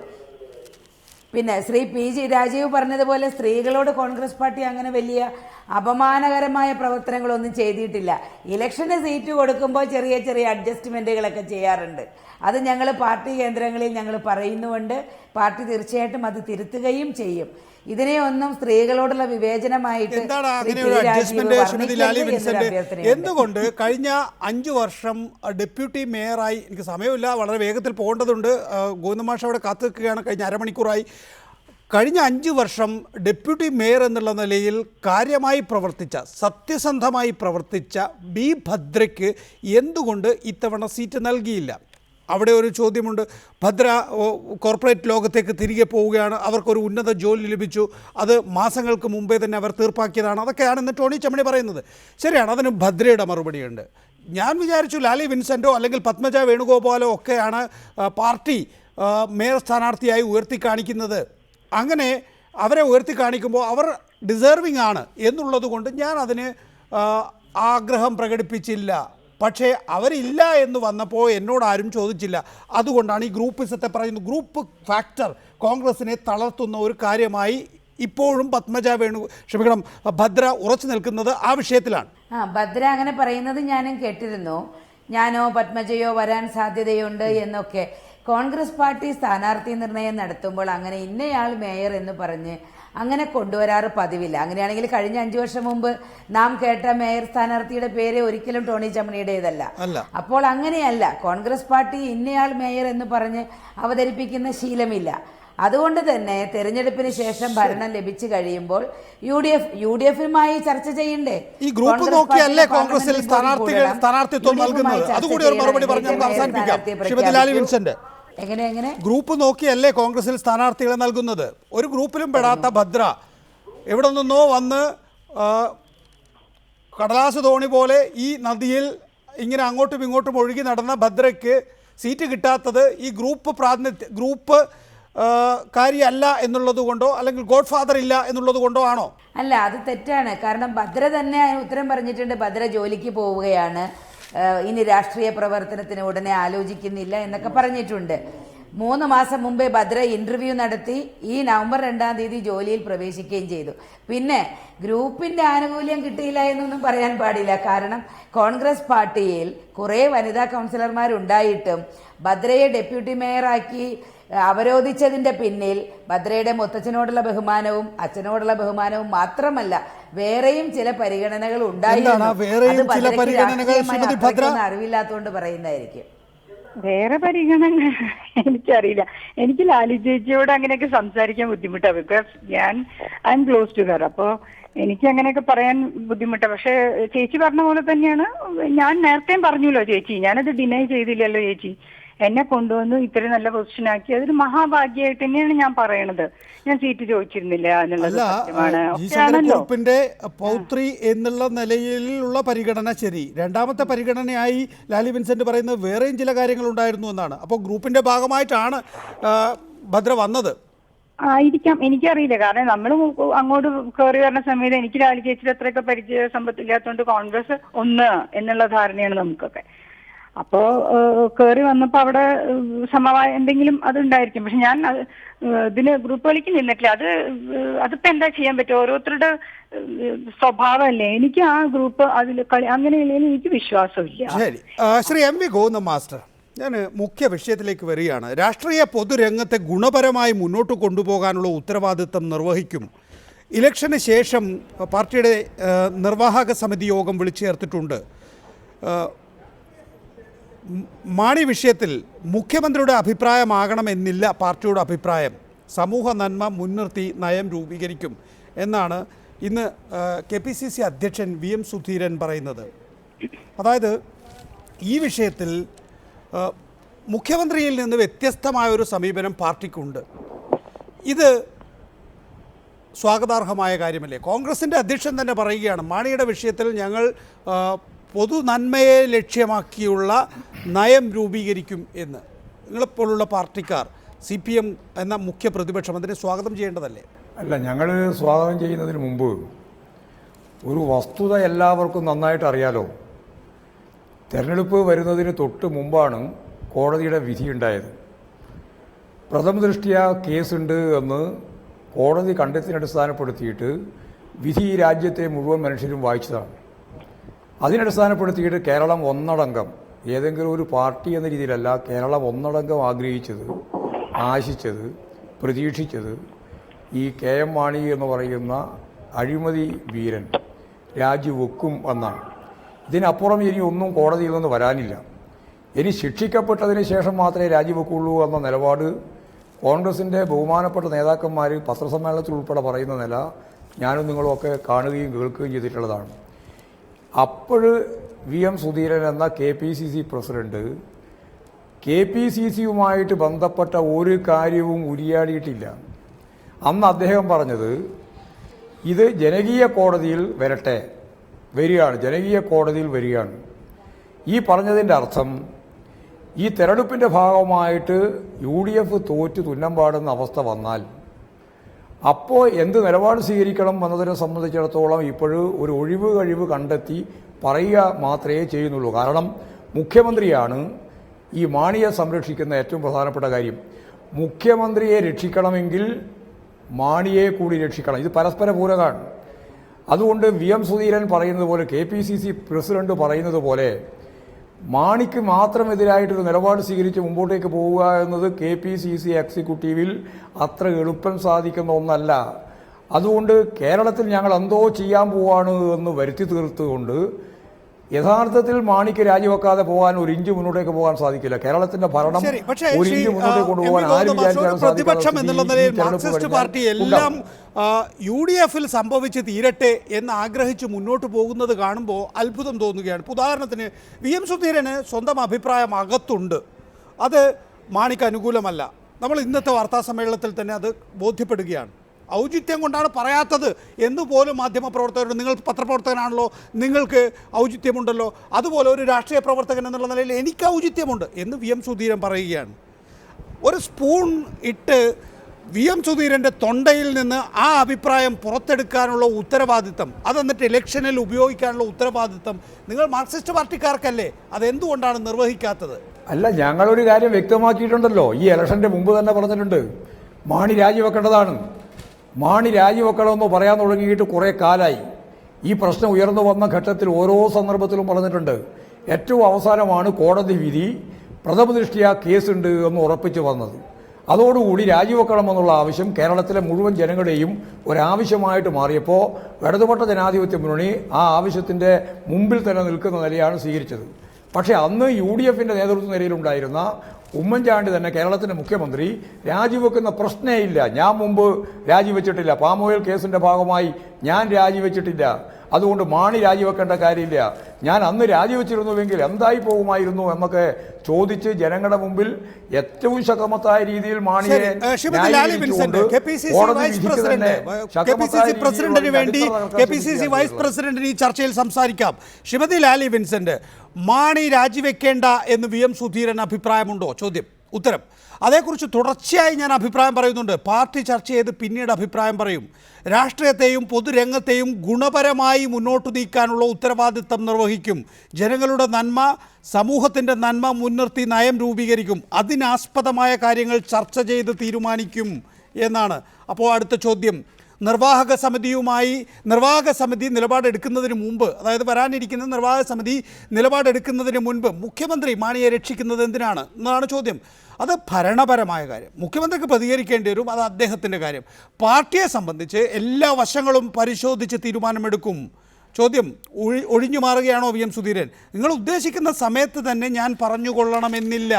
പിന്നെ ശ്രീ PG രാജീവ് പറഞ്ഞതുപോലെ സ്ത്രീകളോട് കോൺഗ്രസ് പാർട്ടി അങ്ങനെ വലിയ അപമാനകരമായ പ്രവർത്തനങ്ങളൊന്നും ചെയ്തിട്ടില്ല. ഇലക്ഷന് സീറ്റ് കൊടുക്കുമ്പോൾ ചെറിയ ചെറിയ അഡ്ജസ്റ്റ്മെൻറ്റുകളൊക്കെ ചെയ്യാറുണ്ട്. അത് ഞങ്ങൾ പാർട്ടി കേന്ദ്രങ്ങളിൽ ഞങ്ങൾ പറയുന്നുണ്ട്. പാർട്ടി തീർച്ചയായിട്ടും അത് തിരുത്തുകയും ചെയ്യും. ഇതിനെ ഒന്നും സ്ത്രീകളോടുള്ള വിവേചനമായിട്ട് എന്തുകൊണ്ട് കഴിഞ്ഞ 5 വർഷം ഡെപ്യൂട്ടി മേയറായി, എനിക്ക് സമയമില്ല, വളരെ വേഗത്തിൽ പോകേണ്ടതുണ്ട്, ഗോവിന്ദമാഷ് അവിടെ കാത്തു നിൽക്കുകയാണ്, കഴിഞ്ഞ അരമണിക്കൂറായി, കഴിഞ്ഞ 5 വർഷം ഡെപ്യൂട്ടി മേയർ എന്നുള്ള നിലയിൽ കാര്യമായി പ്രവർത്തിച്ച, സത്യസന്ധമായി പ്രവർത്തിച്ച ബി ഭദ്രയ്ക്ക് എന്തുകൊണ്ട് ഇത്തവണ സീറ്റ് നൽകിയില്ല? അവിടെ ഒരു ചോദ്യമുണ്ട്. ഭദ്ര കോർപ്പറേറ്റ് ലോകത്തേക്ക് തിരികെ പോവുകയാണ്, അവർക്കൊരു ഉന്നത ജോലി ലഭിച്ചു, അത് മാസങ്ങൾക്ക് മുമ്പേ തന്നെ അവർ തീർപ്പാക്കിയതാണ്, അതൊക്കെയാണെന്ന് ടോണി ചമ്മണി പറയുന്നത്. ശരിയാണ്, അതിന് ഭദ്രയുടെ മറുപടിയുണ്ട്. ഞാൻ വിചാരിച്ചു ലാലി വിൻസെൻറ്റോ അല്ലെങ്കിൽ പത്മജ വേണുഗോപാലോ ഒക്കെയാണ് പാർട്ടി മേയർ സ്ഥാനാർത്ഥിയായി ഉയർത്തിക്കാണിക്കുന്നത്. അങ്ങനെ അവരെ ഉയർത്തിക്കാണിക്കുമ്പോൾ അവർ ഡിസേർവിംഗ് ആണ് എന്നുള്ളത് കൊണ്ട് ഞാൻ അതിന് ആഗ്രഹം പ്രകടിപ്പിച്ചില്ല. പക്ഷേ അവരില്ല എന്ന് വന്നപ്പോൾ എന്നോട് ആരും ചോദിച്ചില്ല. അതുകൊണ്ടാണ് ഈ ഗ്രൂപ്പിസത്തെ പറയുന്നത്. ഗ്രൂപ്പ് ഫാക്ടർ കോൺഗ്രസിനെ തളർത്തുന്ന ഒരു കാര്യമായി ഇപ്പോഴും ഭദ്ര ഉറച്ചു നിൽക്കുന്നത് ആ വിഷയത്തിലാണ്. ഭദ്ര അങ്ങനെ പറയുന്നത് ഞാനും കേട്ടിരുന്നു. ഞാനോ പത്മജയോ വരാൻ സാധ്യതയുണ്ട് എന്നൊക്കെ. കോൺഗ്രസ് പാർട്ടി സ്ഥാനാർത്ഥി നിർണയം നടത്തുമ്പോൾ അങ്ങനെ ഇന്നയാൾ മേയർ എന്ന് പറഞ്ഞ് അങ്ങനെ കൊണ്ടുവരാറ് പതിവില്ല. അങ്ങനെയാണെങ്കിൽ കഴിഞ്ഞ 5 വർഷം മുമ്പ് നാം കേട്ട മേയർ സ്ഥാനാർത്ഥിയുടെ പേര് ഒരിക്കലും ടോണി ചമ്മണിയുടേതല്ല. അപ്പോൾ അങ്ങനെയല്ല, കോൺഗ്രസ് പാർട്ടി ഇന്നയാൾ മേയർ എന്ന് പറഞ്ഞ് അവതരിപ്പിക്കുന്ന ശീലമില്ല. അതുകൊണ്ട് തന്നെ തെരഞ്ഞെടുപ്പിന് ശേഷം ഭരണം ലഭിച്ചു കഴിയുമ്പോൾ യു ഡി എഫുമായി ചർച്ച ചെയ്യണ്ടേ? ഈ ഗ്രൂപ്പ് നോക്കിയല്ലേ കോൺഗ്രസിൽ സ്ഥാനാർത്ഥിത്വം നൽകുന്നത്? അതുകൂടി ഒരു മറുപടി പറഞ്ഞ് നമുക്ക് അവസാനിപ്പിക്കാം. ശ്രീമതി ലാലി വിൻസെന്റ്, എങ്ങനെ ഗ്രൂപ്പ് നോക്കിയല്ലേ കോൺഗ്രസിൽ സ്ഥാനാർത്ഥികളെ നൽകുന്നത്? ഒരു ഗ്രൂപ്പിലും പെടാത്ത ഭദ്ര എവിടെ നിന്നോ വന്ന് കടലാസ് തോണി പോലെ ഈ നദിയിൽ ഇങ്ങനെ അങ്ങോട്ടും ഇങ്ങോട്ടും ഒഴുകി നടന്ന ഭദ്രയ്ക്ക് സീറ്റ് കിട്ടാത്തത് ഈ ഗ്രൂപ്പ് കാര്യമല്ല എന്നുള്ളത് കൊണ്ടോ അല്ലെങ്കിൽ ഗോഡ് ഫാദർ ഇല്ല എന്നുള്ളത് കൊണ്ടോ ആണോ? അല്ല, അത് തെറ്റാണ്. കാരണം ഭദ്ര തന്നെ ഉത്തരം പറഞ്ഞിട്ടുണ്ട്. ഭദ്ര ജോലിക്ക് പോവുകയാണ്, ഇനി രാഷ്ട്രീയ പ്രവർത്തനത്തിന് ഉടനെ ആലോചിക്കുന്നില്ല എന്നൊക്കെ പറഞ്ഞിട്ടുണ്ട്. 3 മാസം മുമ്പേ ഭദ്ര ഇന്റർവ്യൂ നടത്തി ഈ നവംബർ 2-ാം തീയതി ജോലിയിൽ പ്രവേശിക്കുകയും ചെയ്തു. പിന്നെ ഗ്രൂപ്പിന്റെ ആനുകൂല്യം കിട്ടിയില്ല എന്നൊന്നും പറയാൻ പാടില്ല. കാരണം കോൺഗ്രസ് പാർട്ടിയിൽ കുറേ വനിതാ കൗൺസിലർമാരുണ്ടായിട്ടും ഭദ്രയെ ഡെപ്യൂട്ടി മേയറാക്കി അവരോധിച്ചതിന്റെ പിന്നിൽ ഭദ്രയുടെ മുത്തച്ഛനോടുള്ള ബഹുമാനവും അച്ഛനോടുള്ള ബഹുമാനവും മാത്രമല്ല വേറെയും ചില പരിഗണനകൾ ഉണ്ടായിരുന്നു. അറിവില്ലാത്തതുകൊണ്ട് പറയുന്നതായിരിക്കും. വേറെ പരിഗണന എനിക്കറിയില്ല. എനിക്ക് ലാലി ചേച്ചിയോട് അങ്ങനെയൊക്കെ സംസാരിക്കാൻ ബുദ്ധിമുട്ടാണ്. Because I'm close to her. അപ്പോൾ എനിക്ക് അങ്ങനെയൊക്കെ പറയാൻ ബുദ്ധിമുട്ടാണ്. പക്ഷെ ചേച്ചി പറഞ്ഞ പോലെ തന്നെയാണ്. ഞാൻ നേരത്തെയും പറഞ്ഞല്ലോ ചേച്ചി, ഞാനത് ഡിനൈ ചെയ്തില്ലല്ലോ ചേച്ചി. എന്നെ കൊണ്ടുവന്ന് ഇത്രയും നല്ല പൊസിഷനാക്കി, അതൊരു മഹാഭാഗ്യമായിട്ട് തന്നെയാണ് ഞാൻ പറയണത്. ഞാൻ സീറ്റ് ചോദിച്ചിരുന്നില്ല എന്നുള്ളത് സത്യമാണ്. ഗ്രൂപ്പിന്റെ പൗത്രി എന്നുള്ള നിലയിലുള്ള പരിഗണന ശരി. രണ്ടാമത്തെ പരിഗണനയായി ലാലി വിൻസെന്റ് പറയുന്നത് വേറെയും ചില കാര്യങ്ങൾ ഉണ്ടായിരുന്നു എന്നാണ്. അപ്പോൾ ഗ്രൂപ്പിന്റെ ഭാഗമായിട്ടാണ് ഭദ്ര വന്നത്. ആയിരിക്കാം, എനിക്കറിയില്ല. കാരണം നമ്മൾ അങ്ങോട്ട് കയറി വരുന്ന സമയത്ത് എനിക്ക് ലാലി ചേച്ചിയുടെ അത്രയൊക്കെ പരിചയ സമ്പത്തില്ലാത്തതുകൊണ്ട് കോൺഗ്രസ് 1 എന്നുള്ള ധാരണയാണ് നമുക്കൊക്കെ. അപ്പോ കയറി വന്നപ്പോ അവിടെ സമവായ എന്തെങ്കിലും അതുണ്ടായിരിക്കും. പക്ഷെ ഞാൻ ഇതിന് ഗ്രൂപ്പ് കളിക്ക് നിന്നിട്ടില്ല. അതിപ്പോ എന്താ ചെയ്യാൻ പറ്റും? ഓരോരുത്തരുടെ സ്വഭാവമല്ലേ. എനിക്ക് ആ ഗ്രൂപ്പ് അതിൽ അങ്ങനെയില്ലെങ്കിൽ എനിക്ക് വിശ്വാസമില്ല. ശരി, Shri M V Govindan master, ഞാൻ മുഖ്യ വിഷയത്തിലേക്ക് വരികയാണ്. രാഷ്ട്രീയ പൊതുരംഗത്തെ ഗുണപരമായി മുന്നോട്ട് കൊണ്ടുപോകാനുള്ള ഉത്തരവാദിത്തം നിർവഹിക്കും. ഇലക്ഷന് ശേഷം പാർട്ടിയുടെ നിർവാഹക സമിതി യോഗം വിളിച്ചു ചേർത്തിട്ടുണ്ട്. മാണി വിഷയത്തിൽ മുഖ്യമന്ത്രിയുടെ അഭിപ്രായമാകണമെന്നില്ല പാർട്ടിയുടെ അഭിപ്രായം. സമൂഹ നന്മ മുൻനിർത്തി നയം രൂപീകരിക്കും എന്നാണ് ഇന്ന് KPCC അധ്യക്ഷൻ VM സുധീരൻ പറയുന്നത്. അതായത് ഈ വിഷയത്തിൽ മുഖ്യമന്ത്രിയിൽ നിന്ന് വ്യത്യസ്തമായൊരു സമീപനം പാർട്ടിക്കുണ്ട്. ഇത് സ്വാഗതാർഹമായ കാര്യമല്ലേ? കോൺഗ്രസിൻ്റെ അധ്യക്ഷൻ തന്നെ പറയുകയാണ്, മാണിയുടെ വിഷയത്തിൽ ഞങ്ങൾ പൊതു നന്മയെ ലക്ഷ്യമാക്കിയുള്ള നയം രൂപീകരിക്കും എന്ന്. നിങ്ങളെപ്പോലുള്ള പാർട്ടിക്കാർ CPM എന്ന മുഖ്യ പ്രതിപക്ഷം അതിനെ സ്വാഗതം ചെയ്യേണ്ടതല്ലേ? അല്ല, ഞങ്ങൾ സ്വാഗതം ചെയ്യുന്നതിന് മുമ്പ് ഒരു വസ്തുത എല്ലാവർക്കും നന്നായിട്ട് അറിയാലോ. തെരഞ്ഞെടുപ്പ് വരുന്നതിന് തൊട്ട് മുമ്പാണ് കോടതിയുടെ വിധിയുണ്ടായത്. പ്രഥമ ദൃഷ്ട്യാ കേസുണ്ട് എന്ന് കോടതി കണ്ടെത്തിയടിസ്ഥാനപ്പെടുത്തിയിട്ട് വിധി രാജ്യത്തെ മുഴുവൻ മനുഷ്യരും വായിച്ചതാണ്. അതിനടിസ്ഥാനപ്പെടുത്തിയിട്ട് കേരളം ഒന്നടങ്കം, ഏതെങ്കിലും ഒരു പാർട്ടി എന്ന രീതിയിലല്ല, കേരളം ഒന്നടങ്കം ആഗ്രഹിച്ചത്, ആശിച്ചത്, പ്രതീക്ഷിച്ചത് ഈ KM മാണി എന്ന് പറയുന്ന അഴിമതി വീരൻ രാജിവെക്കും എന്നാണ്. ഇതിനപ്പുറം ഇനി ഒന്നും കോടതിയിൽ നിന്ന് വരാനില്ല. ഇനി ശിക്ഷിക്കപ്പെട്ടതിന് ശേഷം മാത്രമേ രാജിവെക്കുള്ളൂ എന്ന നിലപാട് കോൺഗ്രസിൻ്റെ ബഹുമാനപ്പെട്ട നേതാക്കന്മാർ പത്രസമ്മേളനത്തിൽ ഉൾപ്പെടെ പറയുന്ന നില ഞാനും നിങ്ങളുമൊക്കെ കാണുകയും കേൾക്കുകയും ചെയ്തിട്ടുള്ളതാണ്. അപ്പോൾ VM സുധീരൻ എന്ന KPCC പ്രസിഡന്റ് KPCCയുമായിട്ട് ബന്ധപ്പെട്ട ഒരു കാര്യവും ഉരിയാടിയിട്ടില്ല. അന്ന് അദ്ദേഹം പറഞ്ഞത് ഇത് ജനകീയ കോടതിയിൽ വരികയാണ്, ജനകീയ കോടതിയിൽ വരികയാണ്. ഈ പറഞ്ഞതിൻ്റെ അർത്ഥം ഈ തെരഞ്ഞെടുപ്പിൻ്റെ ഭാഗമായിട്ട് UDF തോറ്റ് തുന്നം പാടുന്ന അവസ്ഥ വന്നാൽ അപ്പോൾ എന്ത് നിലപാട് സ്വീകരിക്കണം എന്നതിനെ സംബന്ധിച്ചിടത്തോളം ഇപ്പോഴും ഒരു ഒഴിവ് കഴിവ് കണ്ടെത്തി പറയുക മാത്രമേ ചെയ്യുന്നുള്ളൂ. കാരണം മുഖ്യമന്ത്രിയാണ് ഈ മാണിയെ സംരക്ഷിക്കുന്ന ഏറ്റവും പ്രധാനപ്പെട്ട കാര്യം. മുഖ്യമന്ത്രിയെ രക്ഷിക്കണമെങ്കിൽ മാണിയെ കൂടി രക്ഷിക്കണം. ഇത് പരസ്പര പൂരകമാണ്. അതുകൊണ്ട് VM സുധീരൻ പറയുന്നത് പോലെ, KPCC പ്രസിഡന്റ് പറയുന്നത് പോലെ മാണിക്ക് മാത്രം എതിരായിട്ടൊരു നിലപാട് സ്വീകരിച്ച് മുമ്പോട്ടേക്ക് പോവുക എന്നത് KPCC എക്സിക്യൂട്ടീവിൽ അത്ര എളുപ്പം സാധിക്കുന്ന ഒന്നല്ല. അതുകൊണ്ട് കേരളത്തിൽ ഞങ്ങൾ എന്തോ ചെയ്യാൻ പോവാണ് എന്ന് വരുത്തി തീർത്തുകൊണ്ട് യഥാർത്ഥത്തിൽ മാണിക്ക് രാജിവെക്കാതെ പോകാൻ ഒരു ഇഞ്ച് മുന്നോട്ടേക്ക് പോകാൻ സാധിക്കില്ല. കേരളത്തിന്റെ ഭരണം ഒരു ഇഞ്ച് മുന്നോട്ടേക്ക് കൊണ്ടുപോകാൻ ആരും പ്രതിപക്ഷം എന്നുള്ള നിലയിൽ മാർക്സിസ്റ്റ് പാർട്ടി എല്ലാം UDF-ൽ സംഭവിച്ച് തീരട്ടെ എന്ന് ആഗ്രഹിച്ച് മുന്നോട്ട് പോകുന്നത് കാണുമ്പോൾ അത്ഭുതം തോന്നുകയാണ്. ഉദാഹരണത്തിന് VM സുധീരന് സ്വന്തം അഭിപ്രായം അകത്തുണ്ട്, അത് മാണിക്ക് അനുകൂലമല്ല. നമ്മൾ ഇന്നത്തെ വാർത്താ സമ്മേളനത്തിൽ തന്നെ അത് ബോധ്യപ്പെടുകയാണ്. ഔചിത്യം കൊണ്ടാണ് പറയാത്തത് എന്ന് പോലും മാധ്യമപ്രവർത്തകരോട്, നിങ്ങൾ പത്രപ്രവർത്തകനാണല്ലോ, നിങ്ങൾക്ക് ഔചിത്യമുണ്ടല്ലോ, അതുപോലെ ഒരു രാഷ്ട്രീയ പ്രവർത്തകൻ എന്നുള്ള നിലയിൽ എനിക്ക് ഔചിത്യമുണ്ട് എന്ന് VM സുധീരൻ പറയുകയാണ്. ഒരു സ്പൂൺ ഇട്ട് VM സുധീരൻ്റെ തൊണ്ടയിൽ നിന്ന് ആ അഭിപ്രായം പുറത്തെടുക്കാനുള്ള ഉത്തരവാദിത്തം, അതെന്നിട്ട് ഇലക്ഷനിൽ ഉപയോഗിക്കാനുള്ള ഉത്തരവാദിത്തം നിങ്ങൾ മാർക്സിസ്റ്റ് പാർട്ടിക്കാർക്കല്ലേ? അതെന്തുകൊണ്ടാണ് നിർവഹിക്കാത്തത്? അല്ല, ഞങ്ങളൊരു കാര്യം വ്യക്തമാക്കിയിട്ടുണ്ടല്ലോ. ഈ ഇലക്ഷൻ്റെ മുമ്പ് തന്നെ പറഞ്ഞിട്ടുണ്ട്, മാണി രാജിവെക്കേണ്ടതാണ്. മാണി രാജിവെക്കണമെന്ന് പറയാൻ തുടങ്ങിയിട്ട് കുറേ കാലമായി. ഈ പ്രശ്നം ഉയർന്നു വന്ന ഘട്ടത്തിൽ ഓരോ സന്ദർഭത്തിലും പറഞ്ഞിട്ടുണ്ട്. ഏറ്റവും അവസാനമാണ് കോടതി വിധി പ്രഥമ ദൃഷ്ട്യാ കേസുണ്ട് എന്ന് ഉറപ്പിച്ചു വന്നത്. അതോടുകൂടി രാജിവെക്കണമെന്നുള്ള ആവശ്യം കേരളത്തിലെ മുഴുവൻ ജനങ്ങളുടെയും ഒരാവശ്യമായിട്ട് മാറിയപ്പോൾ ഇടതുപക്ഷ ജനാധിപത്യ മുന്നണി ആ ആവശ്യത്തിൻ്റെ മുമ്പിൽ തന്നെ നിൽക്കുന്ന നിലയാണ് സ്വീകരിച്ചത്. പക്ഷേ അന്ന് UDF-ൻ്റെ നേതൃത്വ നിലയിലുണ്ടായിരുന്ന ഉമ്മൻചാണ്ടി തന്നെ കേരളത്തിൻ്റെ മുഖ്യമന്ത്രി രാജിവെക്കുന്ന പ്രശ്നമേ ഇല്ല, ഞാൻ മുമ്പ് രാജിവെച്ചിട്ടില്ല, പാം ഓയിൽ കേസിൻ്റെ ഭാഗമായി ഞാൻ രാജിവെച്ചിട്ടില്ല, അതുകൊണ്ട് മാണി രാജിവെക്കേണ്ട കാര്യമില്ല, ഞാൻ അന്ന് രാജിവെച്ചിരുന്നുവെങ്കിൽ എന്തായി പോകുമായിരുന്നു എന്നൊക്കെ ചോദിച്ച് ജനങ്ങളുടെ മുമ്പിൽ ഏറ്റവും ശക്തമത്തായ രീതിയിൽ മാണിയെ KPCC വൈസ് പ്രസിഡന്റിന് ഈ ചർച്ചയിൽ സംസാരിക്കാം. ശ്രീമതി ലാലി വിൻസെന്റ്, മാണി രാജിവെക്കേണ്ട എന്ന് VM സുധീരൻ അഭിപ്രായമുണ്ടോ? ചോദ്യം, ഉത്തരം. അതേക്കുറിച്ച് തുടർച്ചയായി ഞാൻ അഭിപ്രായം പറയുന്നുണ്ട്. പാർട്ടി ചർച്ച ചെയ്ത് പിന്നീട് അഭിപ്രായം പറയും. രാഷ്ട്രീയത്തെയും പൊതുരംഗത്തെയും ഗുണപരമായി മുന്നോട്ട് നീക്കാനുള്ള ഉത്തരവാദിത്തം നിർവഹിക്കും. ജനങ്ങളുടെ നന്മ, സമൂഹത്തിൻ്റെ നന്മ മുൻനിർത്തി നയം രൂപീകരിക്കും. അതിനാസ്പദമായ കാര്യങ്ങൾ ചർച്ച ചെയ്ത് തീരുമാനിക്കും എന്നാണ്. അപ്പോൾ അടുത്ത ചോദ്യം, നിർവാഹക സമിതി നിലപാടെടുക്കുന്നതിന് മുമ്പ്, അതായത് വരാനിരിക്കുന്ന നിർവാഹക സമിതി നിലപാടെടുക്കുന്നതിന് മുൻപ് മുഖ്യമന്ത്രി മാണിയെ രക്ഷിക്കുന്നത് എന്തിനാണ് എന്നാണ് ചോദ്യം. അത് ഭരണപരമായ കാര്യം, മുഖ്യമന്ത്രിക്ക് പ്രതികരിക്കേണ്ടി വരും, അത് അദ്ദേഹത്തിൻ്റെ കാര്യം. പാർട്ടിയെ സംബന്ധിച്ച് എല്ലാ വശങ്ങളും പരിശോധിച്ച് തീരുമാനമെടുക്കും. ചോദ്യം, ഒഴിഞ്ഞു മാറുകയാണോ VM സുധീരൻ? നിങ്ങൾ ഉദ്ദേശിക്കുന്ന സമയത്ത് തന്നെ ഞാൻ പറഞ്ഞുകൊള്ളണമെന്നില്ല.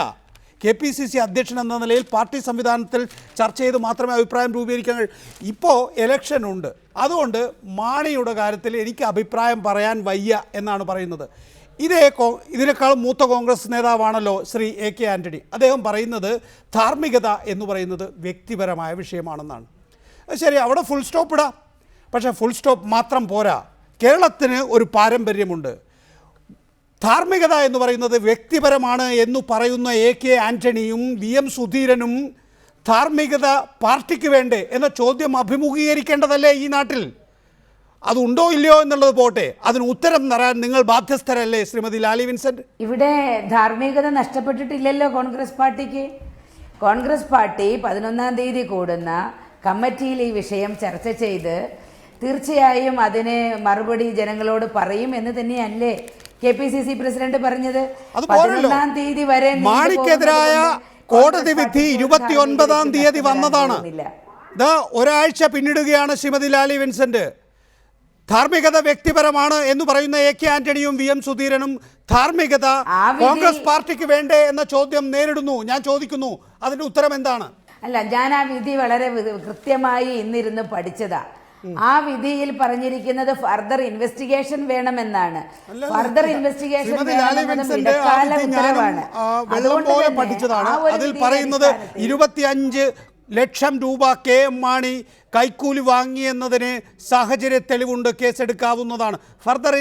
KPCC അധ്യക്ഷൻ എന്ന നിലയിൽ പാർട്ടി സംവിധാനത്തിൽ ചർച്ച ചെയ്ത് മാത്രമേ അഭിപ്രായം രൂപീകരിക്കാൻ കഴിയൂ. ഇപ്പോൾ ഇലക്ഷൻ ഉണ്ട്, അതുകൊണ്ട് മാണിയുടെ കാര്യത്തിൽ എനിക്ക് അഭിപ്രായം പറയാൻ വയ്യ എന്നാണ് പറയുന്നത്. ഇതിനേക്കാൾ മൂത്ത കോൺഗ്രസ് നേതാവാണല്ലോ ശ്രീ AK ആൻ്റണി. അദ്ദേഹം പറയുന്നത് ധാർമ്മികത എന്ന് പറയുന്നത് വ്യക്തിപരമായ വിഷയമാണെന്നാണ്. ശരി, അവിടെ ഫുൾ സ്റ്റോപ്പ് ഇടാം. പക്ഷേ ഫുൾ സ്റ്റോപ്പ് മാത്രം പോരാ. കേരളത്തിന് ഒരു പാരമ്പര്യമുണ്ട്. ധാർമ്മികത എന്ന് പറയുന്നത് വ്യക്തിപരമാണ് എന്ന് പറയുന്ന AK ആൻ്റണിയും VM സുധീരനും ധാർമ്മികത പാർട്ടിക്ക് വേണ്ടേ എന്ന ചോദ്യം അഭിമുഖീകരിക്കേണ്ടതല്ലേ ഈ നാട്ടിൽ? അതുണ്ടോ ഇല്ലയോ എന്നുള്ളത് പോട്ടെ, അതിന് ഉത്തരം തരാൻ നിങ്ങൾ ബാധ്യസ്ഥരല്ലേ ശ്രീമതി ലാലി വിൻസെന്റ്? ഇവിടെ ധാർമ്മികത നഷ്ടപ്പെട്ടിട്ടില്ലല്ലോ കോൺഗ്രസ് പാർട്ടിക്ക്. കോൺഗ്രസ് പാർട്ടി 11-ാം തീയതി കൂടുന്ന കമ്മിറ്റിയിൽ ഈ വിഷയം ചർച്ച ചെയ്ത് തീർച്ചയായും അതിന് മറുപടി ജനങ്ങളോട് പറയും എന്ന് തന്നെയല്ലേ KPCC പ്രസിഡന്റ് പറഞ്ഞത്? 11-ാം തീയതി വരെ മാണിക്കെതിരായ കോടതി വിധി 29-ാം തീയതി വന്നതാണ്. ഒരാഴ്ച പിന്നിടുകയാണ് ശ്രീമതി ലാലി വിൻസെന്റ്. ധാർമ്മികത വ്യക്തിപരമാണ് എന്ന് പറയുന്ന AK ആൻ്റണിയും VM സുധീരനും ധാർമ്മികത കോൺഗ്രസ് പാർട്ടിക്ക് വേണ്ടേ എന്ന ചോദ്യം നേരിടുന്നു. ഞാൻ ചോദിക്കുന്നു, അതിന്റെ ഉത്തരം എന്താണ്? അല്ല, ഞാൻ ആ വിധി വളരെ കൃത്യമായി ഇന്നിരുന്ന് പഠിച്ചതാ. ആ വിധിയിൽ പറഞ്ഞിരിക്കുന്നത് ഫർദർ ഇൻവെസ്റ്റിഗേഷൻ വേണമെന്നാണ്. ഫർദർ ഇൻവെസ്റ്റിഗേഷൻ ഉത്തരവാണ്. അതിൽ പറയുന്നത് 25 ലക്ഷം രൂപ KM മാണി കൈക്കൂലി വാങ്ങിയെന്നതിന് സാഹചര്യ തെളിവുണ്ട്, കേസെടുക്കാവുന്നതാണ്. ഫർദർ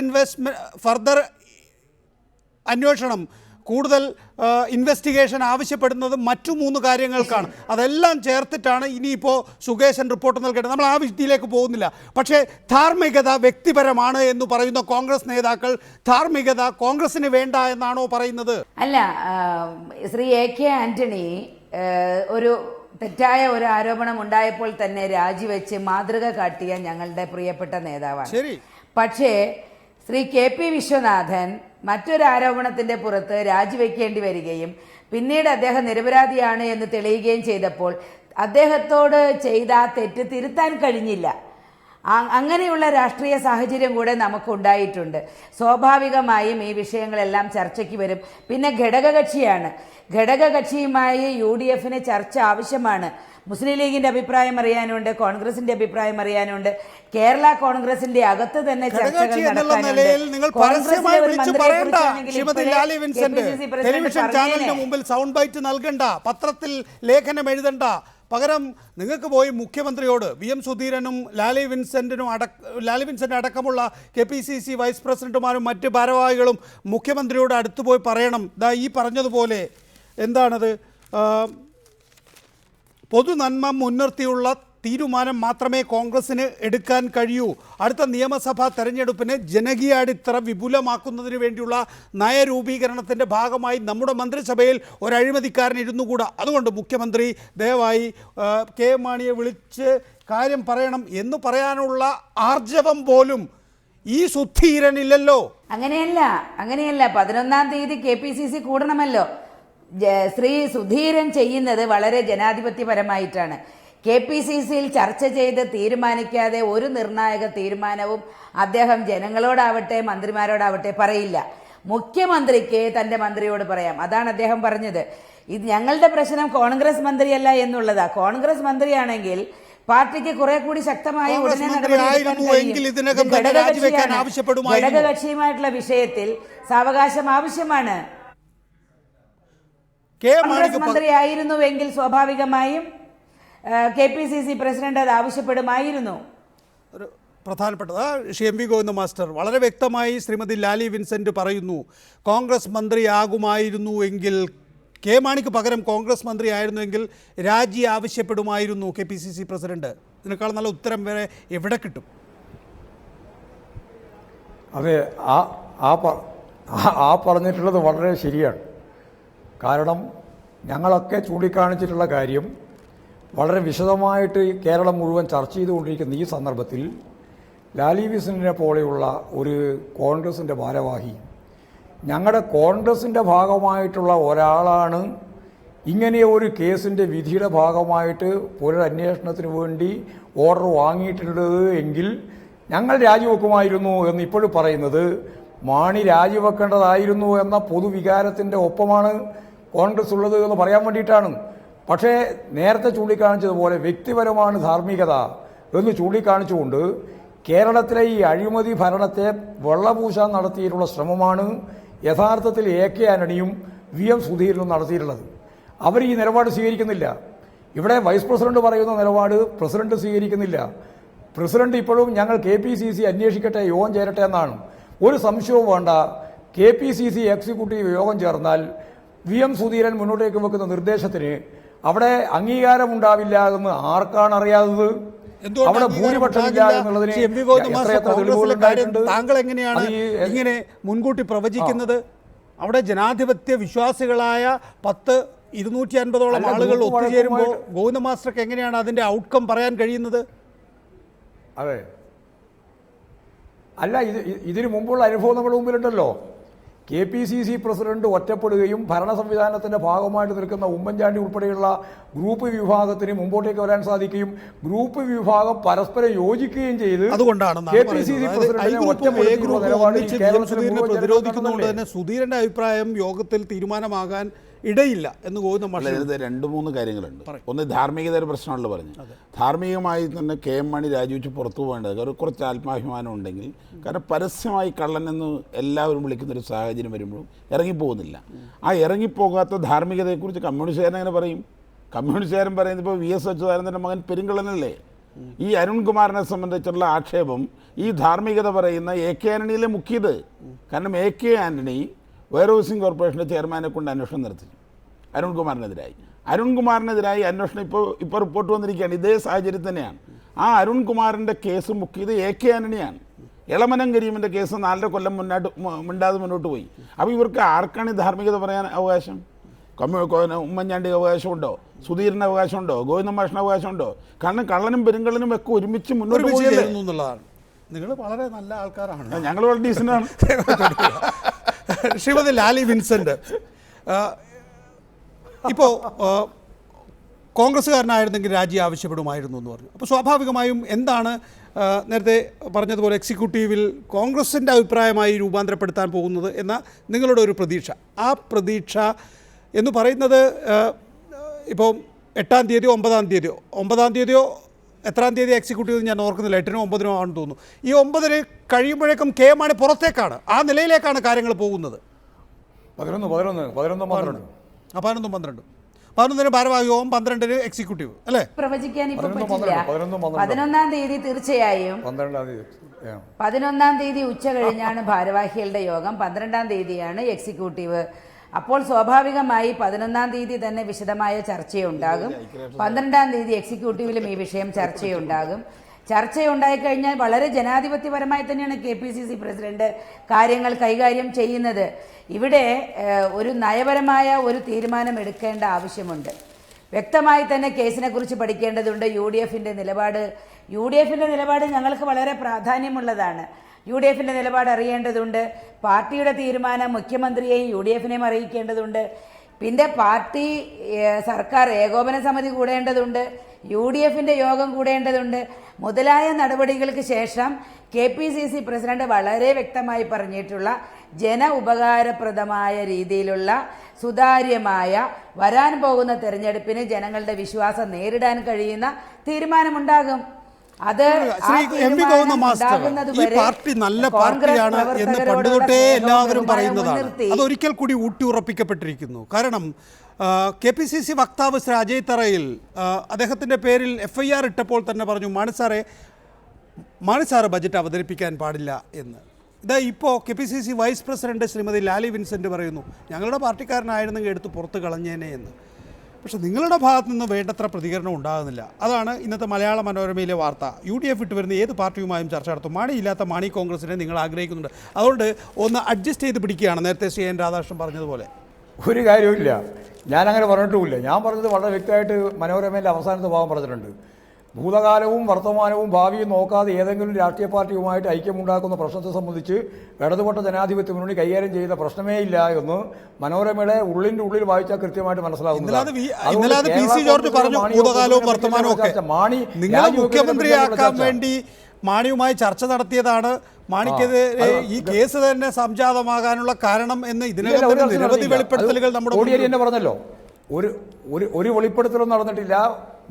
അന്വേഷണം, കൂടുതൽ ഇൻവെസ്റ്റിഗേഷൻ ആവശ്യപ്പെടുന്നത് മറ്റു 3 കാര്യങ്ങൾക്കാണ്. അതെല്ലാം ചേർത്തിട്ടാണ് ഇനിയിപ്പോൾ സുകേശൻ റിപ്പോർട്ട് നൽകേണ്ടത്. നമ്മൾ ആ വിധിയിലേക്ക് പോകുന്നില്ല. പക്ഷേ ധാർമ്മികത വ്യക്തിപരമാണ് എന്ന് പറയുന്ന കോൺഗ്രസ് നേതാക്കൾ ധാർമ്മികത കോൺഗ്രസിന് വേണ്ട എന്നാണോ പറയുന്നത്? അല്ല, ശ്രീ AK ആൻ്റണി ഒരു തെറ്റായ ഒരു ആരോപണം ഉണ്ടായപ്പോൾ തന്നെ രാജിവെച്ച് മാതൃക കാട്ടിയ ഞങ്ങളുടെ പ്രിയപ്പെട്ട നേതാവാണ്. പക്ഷേ ശ്രീ KP വിശ്വനാഥൻ മറ്റൊരു ആരോപണത്തിന്റെ പുറത്ത് രാജിവെക്കേണ്ടി വരികയും പിന്നീട് അദ്ദേഹം നിരപരാധിയാണ് എന്ന് തെളിയുകയും ചെയ്തപ്പോൾ അദ്ദേഹത്തോട് ചെയ്ത ആ തെറ്റ് തിരുത്താൻ കഴിഞ്ഞില്ല. അങ്ങനെയുള്ള രാഷ്ട്രീയ സാഹചര്യം കൂടെ നമുക്കുണ്ടായിട്ടുണ്ട്. സ്വാഭാവികമായും ഈ വിഷയങ്ങളെല്ലാം ചർച്ചയ്ക്ക് വരും. പിന്നെ ഘടകകക്ഷിയുമായി UDF ചർച്ച ആവശ്യമാണ്. മുസ്ലിം ലീഗിന്റെ അഭിപ്രായം അറിയാനുണ്ട്, കോൺഗ്രസിന്റെ അഭിപ്രായം അറിയാനുണ്ട്, കേരള കോൺഗ്രസിന്റെ അകത്ത് തന്നെ ചർച്ചകൾ മുമ്പിൽ സൗണ്ട് ബൈറ്റ് നൽകണ്ട, പത്രത്തിൽ ലേഖനം എഴുതണ്ട. പകരം നിങ്ങൾക്ക് പോയി മുഖ്യമന്ത്രിയോട് VM സുധീരനും ലാലി വിൻസെന്റ് അടക്കമുള്ള KPCC വൈസ് പ്രസിഡന്റുമാരും മറ്റ് ഭാരവാഹികളും മുഖ്യമന്ത്രിയോട് അടുത്ത് പോയി പറയണം, ഈ പറഞ്ഞതുപോലെ എന്താണത്, പൊതുനന്മ മുൻനിർത്തിയുള്ള തീരുമാനം മാത്രമേ കോൺഗ്രസിന് എടുക്കാൻ കഴിയൂ. അടുത്ത നിയമസഭാ തെരഞ്ഞെടുപ്പിന് ജനകീയ അടിത്തറ വിപുലമാക്കുന്നതിന് വേണ്ടിയുള്ള നയരൂപീകരണത്തിൻ്റെ ഭാഗമായി നമ്മുടെ മന്ത്രിസഭയിൽ ഒരു അഴിമതിക്കാരൻ ഇരുന്നുകൂടാ. അതുകൊണ്ട് മുഖ്യമന്ത്രി ദയവായി KM മാണിയെ വിളിച്ച് കാര്യം പറയണം എന്ന് പറയാനുള്ള ആർജവം പോലും ഈ സുധീരനില്ലല്ലോ. അങ്ങനെയല്ല 11-ാം തീയതി KPCC കൂടണമല്ലോ. ശ്രീ സുധീരൻ ചെയ്യുന്നത് വളരെ ജനാധിപത്യപരമായിട്ടാണ്. KPCCയിൽ ചർച്ച ചെയ്ത് തീരുമാനിക്കാതെ ഒരു നിർണായക തീരുമാനവും അദ്ദേഹം ജനങ്ങളോടാവട്ടെ മന്ത്രിമാരോടാവട്ടെ പറയില്ല. മുഖ്യമന്ത്രിക്ക് തൻ്റെ മന്ത്രിയോട് പറയാം. അതാണ് അദ്ദേഹം പറഞ്ഞത്. ഇത് ഞങ്ങളുടെ പ്രശ്നം കോൺഗ്രസ് മന്ത്രിയല്ല എന്നുള്ളതാ. കോൺഗ്രസ് മന്ത്രിയാണെങ്കിൽ പാർട്ടിക്ക് കുറെ കൂടി ശക്തമായി ഉടനെ ഘടകകക്ഷിയുമായിട്ടുള്ള വിഷയത്തിൽ സാവകാശം ആവശ്യമാണ്. കോൺഗ്രസ് മന്ത്രിയായിരുന്നുവെങ്കിൽ സ്വാഭാവികമായും KPCC പ്രസിഡന്റ് അത് ആവശ്യപ്പെടുമായിരുന്നു. ഒരു പ്രധാനപ്പെട്ടത് MV ഗോവിന്ദ മാസ്റ്റർ വളരെ വ്യക്തമായി ശ്രീമതി ലാലി വിൻസെന്റ് പറയുന്നു, കോൺഗ്രസ് മന്ത്രിയാകുമായിരുന്നു എങ്കിൽ, മാണിക്ക് പകരം കോൺഗ്രസ് മന്ത്രിയായിരുന്നുവെങ്കിൽ രാജി ആവശ്യപ്പെടുമായിരുന്നു KPCC പ്രസിഡന്റ്. ഇതിനേക്കാൾ നല്ല ഉത്തരം വേറെ എവിടെ കിട്ടും? അതെ, ആ പറഞ്ഞിട്ടുള്ളത് വളരെ ശരിയാണ്. കാരണം ഞങ്ങളൊക്കെ ചൂണ്ടിക്കാണിച്ചിട്ടുള്ള കാര്യം വളരെ വിശദമായിട്ട് കേരളം മുഴുവൻ ചർച്ച ചെയ്തുകൊണ്ടിരിക്കുന്ന ഈ സന്ദർഭത്തിൽ ലാലി വിൻസെന്റിനെ പോലെയുള്ള ഒരു കോൺഗ്രസിൻ്റെ ഭാരവാഹി, ഞങ്ങളുടെ കോൺഗ്രസിൻ്റെ ഭാഗമായിട്ടുള്ള ഒരാളാണ് ഇങ്ങനെ ഒരു കേസിൻ്റെ വിധിയുടെ ഭാഗമായിട്ട് പുനരന്വേഷണത്തിന് വേണ്ടി ഓർഡർ വാങ്ങിയിട്ടുള്ളത് എങ്കിൽ ഞങ്ങൾ രാജിവെക്കുമായിരുന്നു എന്ന് ഇപ്പോഴും പറയുന്നത് മാണി രാജിവെക്കേണ്ടതായിരുന്നു എന്ന പൊതുവികാരത്തിൻ്റെ ഒപ്പമാണ് കോൺഗ്രസ് ഉള്ളത് എന്ന് പറയാൻ വേണ്ടിയിട്ടാണ്. പക്ഷേ നേരത്തെ ചൂണ്ടിക്കാണിച്ചതുപോലെ വ്യക്തിപരമാണ് ധാർമ്മികത എന്ന് ചൂണ്ടിക്കാണിച്ചുകൊണ്ട് കേരളത്തിലെ ഈ അഴിമതി ഭരണത്തെ വെള്ളപൂശാൻ നടത്തിയിട്ടുള്ള ശ്രമമാണ് യഥാർത്ഥത്തിൽ AK ആന്റണിയും VM സുധീരനും നടത്തിയിട്ടുള്ളത്. അവർ ഈ നിലപാട് സ്വീകരിക്കുന്നില്ല. ഇവിടെ വൈസ് പ്രസിഡന്റ് പറയുന്ന നിലപാട് പ്രസിഡന്റ് സ്വീകരിക്കുന്നില്ല. പ്രസിഡന്റ് ഇപ്പോഴും ഞങ്ങൾ KPCC അന്വേഷിക്കട്ടെ, യോഗം ചേരട്ടെ എന്നാണ്. ഒരു സംശയവും വേണ്ട, KPCC എക്സിക്യൂട്ടീവ് യോഗം ചേർന്നാൽ VM സുധീരൻ മുന്നോട്ടേക്ക് വെക്കുന്ന നിർദ്ദേശത്തിന് അവിടെ അംഗീകാരമുണ്ടാവില്ല എന്ന് ആർക്കാണ് അറിയാത്തത്? അവിടെ ഭൂരിപക്ഷമില്ല എന്നുള്ളതിന് താങ്കൾ എങ്ങനെയാണ് ഇങ്ങനെ മുൻകൂട്ടി പ്രവചിക്കുന്നത്? അവിടെ ജനാധിപത്യ വിശ്വാസികളായ 250-ഓളം ആളുകൾ ഒത്തുചേരുമ്പോൾ ഗോവിന്ദ മാസ്റ്റർക്ക് എങ്ങനെയാണ് അതിന്റെ ഔട്ട്കം പറയാൻ കഴിയുന്നത്? അതെ, അല്ല, ഇതിനു മുമ്പുള്ള അനുഭവം നമ്മുടെ മുമ്പിലുണ്ടല്ലോ. KPCC പ്രസിഡന്റ് ഒറ്റപ്പെടുകയും ഭരണ സംവിധാനത്തിൻ്റെ ഭാഗമായിട്ട് നിൽക്കുന്ന ഉമ്മൻചാണ്ടി ഉൾപ്പെടെയുള്ള ഗ്രൂപ്പ് വിഭാഗത്തിന് മുമ്പോട്ടേക്ക് വരാൻ സാധിക്കുകയും ഗ്രൂപ്പ് വിഭാഗം പരസ്പരം യോജിക്കുകയും ചെയ്ത് KPCC പ്രസിഡന്റിനെ പ്രതിരോധിക്കുന്നതുകൊണ്ട് തന്നെ സുധീരന്റെ അഭിപ്രായം യോഗത്തിൽ തീരുമാനമാകാൻ ഇടയില്ല എന്ന് ഗോവിന്ദ മാസ്റ്റർ. 2-3 കാര്യങ്ങളുണ്ട്. ഒന്ന്, ധാർമ്മികതയുടെ പ്രശ്നമാണല്ലോ പറഞ്ഞു. ധാർമ്മികമായി തന്നെ KM മാണി രാജിവെച്ച് പുറത്തു പോകേണ്ടത് കുറച്ച് ആത്മാഭിമാനം ഉണ്ടെങ്കിൽ, കാരണം പരസ്യമായി കള്ളനെന്ന് എല്ലാവരും വിളിക്കുന്നൊരു സാഹചര്യം വരുമ്പോഴും ഇറങ്ങിപ്പോകുന്നില്ല. ആ ഇറങ്ങിപ്പോകാത്ത ധാർമ്മികതയെക്കുറിച്ച് കമ്മ്യൂണിസ്റ്റുകാരൻ അങ്ങനെ പറയും. കമ്മ്യൂണിസ്റ്റുകാരൻ പറയുന്നത് ഇപ്പോൾ VS അച്യുതാനന്ദൻ്റെ മകൻ പെരുങ്കള്ളനല്ലേ? ഈ അരുൺകുമാറിനെ സംബന്ധിച്ചുള്ള ആക്ഷേപം ഈ ധാർമ്മികത പറയുന്ന AK ആന്റണിയിലെ മുഖ്യത്. കാരണം AK ആന്റണി വെയർ ഹൗസിംഗ് കോർപ്പറേഷൻ്റെ ചെയർമാനെ കൊണ്ട് അന്വേഷണം നടത്തി അരുൺകുമാറിനെതിരായി അന്വേഷണം ഇപ്പോൾ റിപ്പോർട്ട് വന്നിരിക്കുകയാണ്. ഇതേ സാഹചര്യം തന്നെയാണ്. ആ അരുൺകുമാറിൻ്റെ കേസ് മുക്കിയത് AK ആന്റണിയാണ്. എളമനം കരീമിൻ്റെ കേസ് 4.5 കൊല്ലം മിണ്ടാതെ മുന്നോട്ട് പോയി. അപ്പോൾ ഇവർക്ക് ആർക്കാണ് ഈ ധാർമ്മികത പറയാൻ അവകാശം? ഉമ്മൻചാണ്ടിക്ക് അവകാശമുണ്ടോ? സുധീരന് അവകാശമുണ്ടോ? ഗോവിന്ദ മാഷിന് അവകാശമുണ്ടോ? കാരണം കള്ളനും പെരുങ്കള്ളനും ഒക്കെ ഒരുമിച്ച് മുന്നോട്ട് പോകുന്നുള്ളതാണ്. നിങ്ങൾ വളരെ നല്ല ആൾക്കാരാണ്. ഞങ്ങൾ വളരെ ഡീസൻ്റാണ്. ശ്രീമതി ലാലി വിൻസെന്റ്, ഇപ്പോൾ കോൺഗ്രസ്സുകാരനായിരുന്നെങ്കിൽ രാജി ആവശ്യപ്പെടുമായിരുന്നു എന്ന് പറഞ്ഞു. അപ്പോൾ സ്വാഭാവികമായും എന്താണ് നേരത്തെ പറഞ്ഞതുപോലെ എക്സിക്യൂട്ടീവിൽ കോൺഗ്രസിൻ്റെ അഭിപ്രായമായി രൂപാന്തരപ്പെടുത്താൻ പോകുന്നത് എന്ന നിങ്ങളുടെ ഒരു പ്രതീക്ഷ? ആ പ്രതീക്ഷ എന്ന് പറയുന്നത് ഇപ്പോൾ 8-ാം തീയതിയോ 9-ാം തീയതിയോ 9-ാം തീയതിയോ എത്രാം തീയതി എക്സിക്യൂട്ടീവ് ഞാൻ ഓർക്കുന്നില്ല, 8-നോ 9-നോ ആണെന്ന് തോന്നുന്നു. ഈ 9-ന് കഴിയുമ്പോഴേക്കും കെ മാണി പുറത്തേക്കാണ്, ആ നിലയിലേക്കാണ് കാര്യങ്ങൾ പോകുന്നത്. 11-12 ഭാരവാഹികവും 12-ന് എക്സിക്യൂട്ടീവ് അല്ലേ? പ്രവചിക്കാൻ ഇപ്പോൾ പറ്റില്ല. 11-ാം തീയതി തീർച്ചയായും 11-ാം തീയതി ഉച്ച കഴിഞ്ഞാണ് ഭാരവാഹികളുടെ യോഗം, 12-ാം തീയതിയാണ് എക്സിക്യൂട്ടീവ്. അപ്പോൾ സ്വാഭാവികമായി 11-ാം തീയതി തന്നെ വിശദമായ ചർച്ചയുണ്ടാകും. 12-ാം തീയതി എക്സിക്യൂട്ടീവിലും ഈ വിഷയം ചർച്ചയുണ്ടാകും. ചർച്ചയുണ്ടായിക്കഴിഞ്ഞാൽ വളരെ ജനാധിപത്യപരമായി തന്നെയാണ് KPCC പ്രസിഡന്റ് കാര്യങ്ങൾ കൈകാര്യം ചെയ്യുന്നത്. ഇവിടെ ഒരു നയപരമായ ഒരു തീരുമാനം എടുക്കേണ്ട ആവശ്യമുണ്ട്. വ്യക്തമായി തന്നെ കേസിനെ കുറിച്ച് പഠിക്കേണ്ടതുണ്ട്. UDFന്റെ നിലപാട് ഞങ്ങൾക്ക് വളരെ പ്രാധാന്യമുള്ളതാണ്. UDFന്റെ നിലപാട് അറിയേണ്ടതുണ്ട്. പാർട്ടിയുടെ തീരുമാനം മുഖ്യമന്ത്രിയെയും UDFനെയും അറിയിക്കേണ്ടതുണ്ട്. പിന്നെ പാർട്ടി സർക്കാർ ഏകോപന സമിതി കൂടേണ്ടതുണ്ട്, UDFന്റെ യോഗം കൂടേണ്ടതുണ്ട്. മുതലായ നടപടികൾക്ക് ശേഷം KPCC പ്രസിഡന്റ് വളരെ വ്യക്തമായി പറഞ്ഞിട്ടുള്ള ഉപകാരപ്രദമായ രീതിയിലുള്ള സുതാര്യമായ വരാൻ പോകുന്ന തെരഞ്ഞെടുപ്പിന് ജനങ്ങളുടെ വിശ്വാസം നേരിടാൻ കഴിയുന്ന തീരുമാനമുണ്ടാകും. അത് ഈ പാർട്ടി നല്ല പാർട്ടിയാണ് എന്ന് പണ്ടുതൊട്ടേ എല്ലാവരും പറയുന്നതാണ്. അതൊരിക്കൽ കൂടി ഊട്ടി ഉറപ്പിക്കപ്പെട്ടിരിക്കുന്നു. കാരണം KPCC വക്താവ് ശ്രീ അജയ് തറയിൽ അദ്ദേഹത്തിൻ്റെ പേരിൽ FIR ഇട്ടപ്പോൾ തന്നെ പറഞ്ഞു മാണി സാറ് ബജറ്റ് അവതരിപ്പിക്കാൻ പാടില്ല എന്ന്. ഇതാ ഇപ്പോൾ KPCC vice president Shrimati Lali Vincent പറയുന്നു ഞങ്ങളുടെ പാർട്ടിക്കാരനായിരുന്നെങ്കിൽ എടുത്ത് പുറത്ത് കളഞ്ഞേനെ എന്ന്. പക്ഷെ നിങ്ങളുടെ ഭാഗത്തു നിന്ന് വേണ്ടത്ര പ്രതികരണം ഉണ്ടാകുന്നില്ല. അതാണ് ഇന്നത്തെ മലയാള മനോരമയിലെ വാർത്ത. UDF വിട്ട് വരുന്ന ഏത് പാർട്ടിയുമായും ചർച്ച നടത്തും. മാണിയില്ലാത്ത മാണി കോൺഗ്രസിനെ നിങ്ങൾ ആഗ്രഹിക്കുന്നുണ്ട്. അതുകൊണ്ട് ഒന്ന് അഡ്ജസ്റ്റ് ചെയ്ത് പിടിക്കുകയാണ്. നേരത്തെ ശ്രീ N രാധാകൃഷ്ണൻ പറഞ്ഞതുപോലെ ഒരു കാര്യമില്ല, ഞാനങ്ങനെ പറഞ്ഞിട്ടുമില്ല. ഞാൻ പറഞ്ഞത് വളരെ വ്യക്തമായിട്ട് മനോരമയിലെ അവസാനത്തെ ഭാഗം പറഞ്ഞിട്ടുണ്ട്. ഭൂതകാലവും വർത്തമാനവും ഭാവിയും നോക്കാതെ ഏതെങ്കിലും രാഷ്ട്രീയ പാർട്ടിയുമായിട്ട് ഐക്യമുണ്ടാക്കുന്ന പ്രശ്നത്തെ സംബന്ധിച്ച് ഇടതുപക്ഷ ജനാധിപത്യ മുന്നണി കൈകാര്യം ചെയ്ത പ്രശ്നമേ ഇല്ല എന്ന് മനോരമയുടെ ഉള്ളിൻ്റെ ഉള്ളിൽ വായിച്ചാൽ കൃത്യമായിട്ട് മനസ്സിലാകുന്നത്. മുഖ്യമന്ത്രിയാക്കാൻ വേണ്ടി മാണിയുമായി ചർച്ച നടത്തിയതാണ്. മാണിക്കെതിരെ ഈ കേസ് തന്നെ സംജാതമാകാനുള്ള കാരണം എന്ന് ഇതിനകം നിരവധി വെളിപ്പെടുത്തലുകൾ നമ്മുടെ പറഞ്ഞല്ലോ. ഒരു വെളിപ്പെടുത്തലും നടന്നിട്ടില്ല.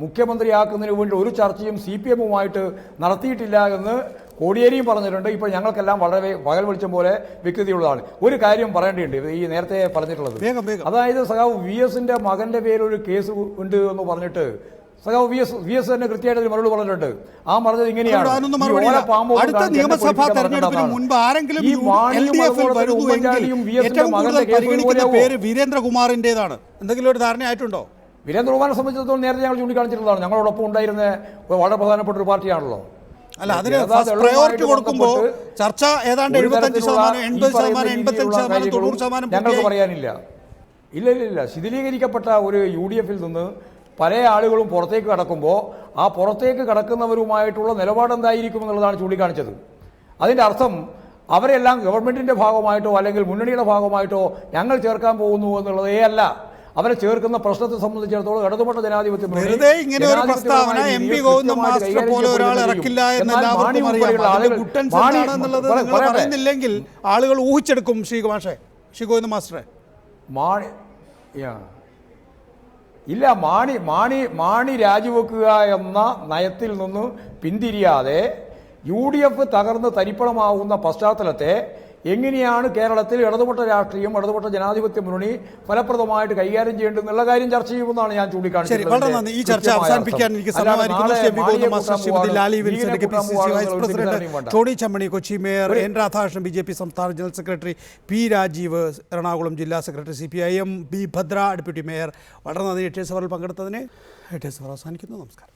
മുഖ്യമന്ത്രിയാക്കുന്നതിന് വേണ്ടി ഒരു ചർച്ചയും CPM-ഉമായിട്ട് നടത്തിയിട്ടില്ല എന്ന് കോടിയേരിയും പറഞ്ഞിട്ടുണ്ട്. ഇപ്പോൾ ഞങ്ങൾക്കെല്ലാം വളരെ പകൽ വെളിച്ചം പോലെ വ്യക്തതയുള്ളതാണ്. ഒരു കാര്യം പറയേണ്ടിയുണ്ട്, ഈ നേരത്തെ പറഞ്ഞിട്ടുള്ളത്. അതായത് സഖാവ് VS-ന്റെ മകന്റെ പേരൊരു കേസ് ഉണ്ട് എന്ന് പറഞ്ഞിട്ട് സഖാവ് VS തന്നെ കൃത്യമായിട്ട് ഒരു മറുപടി പറഞ്ഞിട്ടുണ്ട്. ആ പറഞ്ഞത് ഇങ്ങനെയാണ്, വീരേന്ദ്രകുമാറിന്റേതാണ്. എന്തെങ്കിലും ഒരു ധാരണയായിട്ടുണ്ടോ? വീരേന്ദ്രകുമാറിനെ സംബന്ധിച്ചിടത്തോളം നേരത്തെ ഞങ്ങൾ ചൂണ്ടിക്കാണിച്ചിട്ടുള്ളതാണ്. ഞങ്ങളോടൊപ്പം ഉണ്ടായിരുന്ന വളരെ പ്രധാനപ്പെട്ട ഒരു പാർട്ടിയാണല്ലോ. അല്ല, അതിന് പ്രയോറിറ്റി കൊടുക്കുമ്പോൾ ചർച്ച ഏതാണ്ട് 75%, 80%, 85%, 90% ഞങ്ങൾക്ക് പറയാനില്ല. ഇല്ല. ശിഥിലീകരിക്കപ്പെട്ട ഒരു UDF-ൽ നിന്ന് പല ആളുകളും പുറത്തേക്ക് കടക്കുമ്പോൾ ആ പുറത്തേക്ക് കടക്കുന്നവരുമായിട്ടുള്ള നിലപാടെന്തായിരിക്കും എന്നുള്ളതാണ് ചൂണ്ടിക്കാണിച്ചത്. അതിൻ്റെ അർത്ഥം അവരെല്ലാം ഗവൺമെൻറ്റിൻ്റെ ഭാഗമായിട്ടോ അല്ലെങ്കിൽ മുന്നണിയുടെ ഭാഗമായിട്ടോ ഞങ്ങൾ ചേർക്കാൻ പോകുന്നു എന്നുള്ളതേ അല്ല. അവരെ ചേർക്കുന്ന പ്രശ്നത്തെ സംബന്ധിച്ചിടത്തോളം ഇടതുപക്ഷ ജനാധിപത്യം പറയുന്നില്ലെങ്കിൽ ആളുകൾ ഊഹിച്ചെടുക്കും. ശ്രീ ഗോവിന്ദ മാസ്റ്ററെ, ഇല്ല, മാണി രാജിവെക്കുക എന്ന നയത്തിൽ നിന്ന് പിന്തിരിയാതെ UDF തകർന്ന് തരിപ്പണമാവുന്ന പശ്ചാത്തലത്തെ എങ്ങനെയാണ് കേരളത്തിൽ ഇടതുപക്ഷ രാഷ്ട്രീയം, ഇടതുപക്ഷ ജനാധിപത്യ മുന്നണി ഫലപ്രദമായിട്ട് കൈകാര്യം ചെയ്യേണ്ടതെന്നുള്ള കാര്യം ചർച്ച ചെയ്യുമെന്നാണ് ഞാൻ ചൂണ്ടിക്കാണിച്ചത്. ഈ ചർച്ച അവസാനിപ്പിക്കാൻ എനിക്ക് Tony Chammany, Kochi mayor N Radhakrishnan, BJP സംസ്ഥാന general secretary P Rajeev, Ernakulam ജില്ലാ secretary CPIM B Bhadra, deputy mayor, വളരെ നന്ദി. 8 അവറിൽ പങ്കെടുത്തതിന്. 8 അവർ അവസാനിക്കുന്നു. നമസ്കാരം.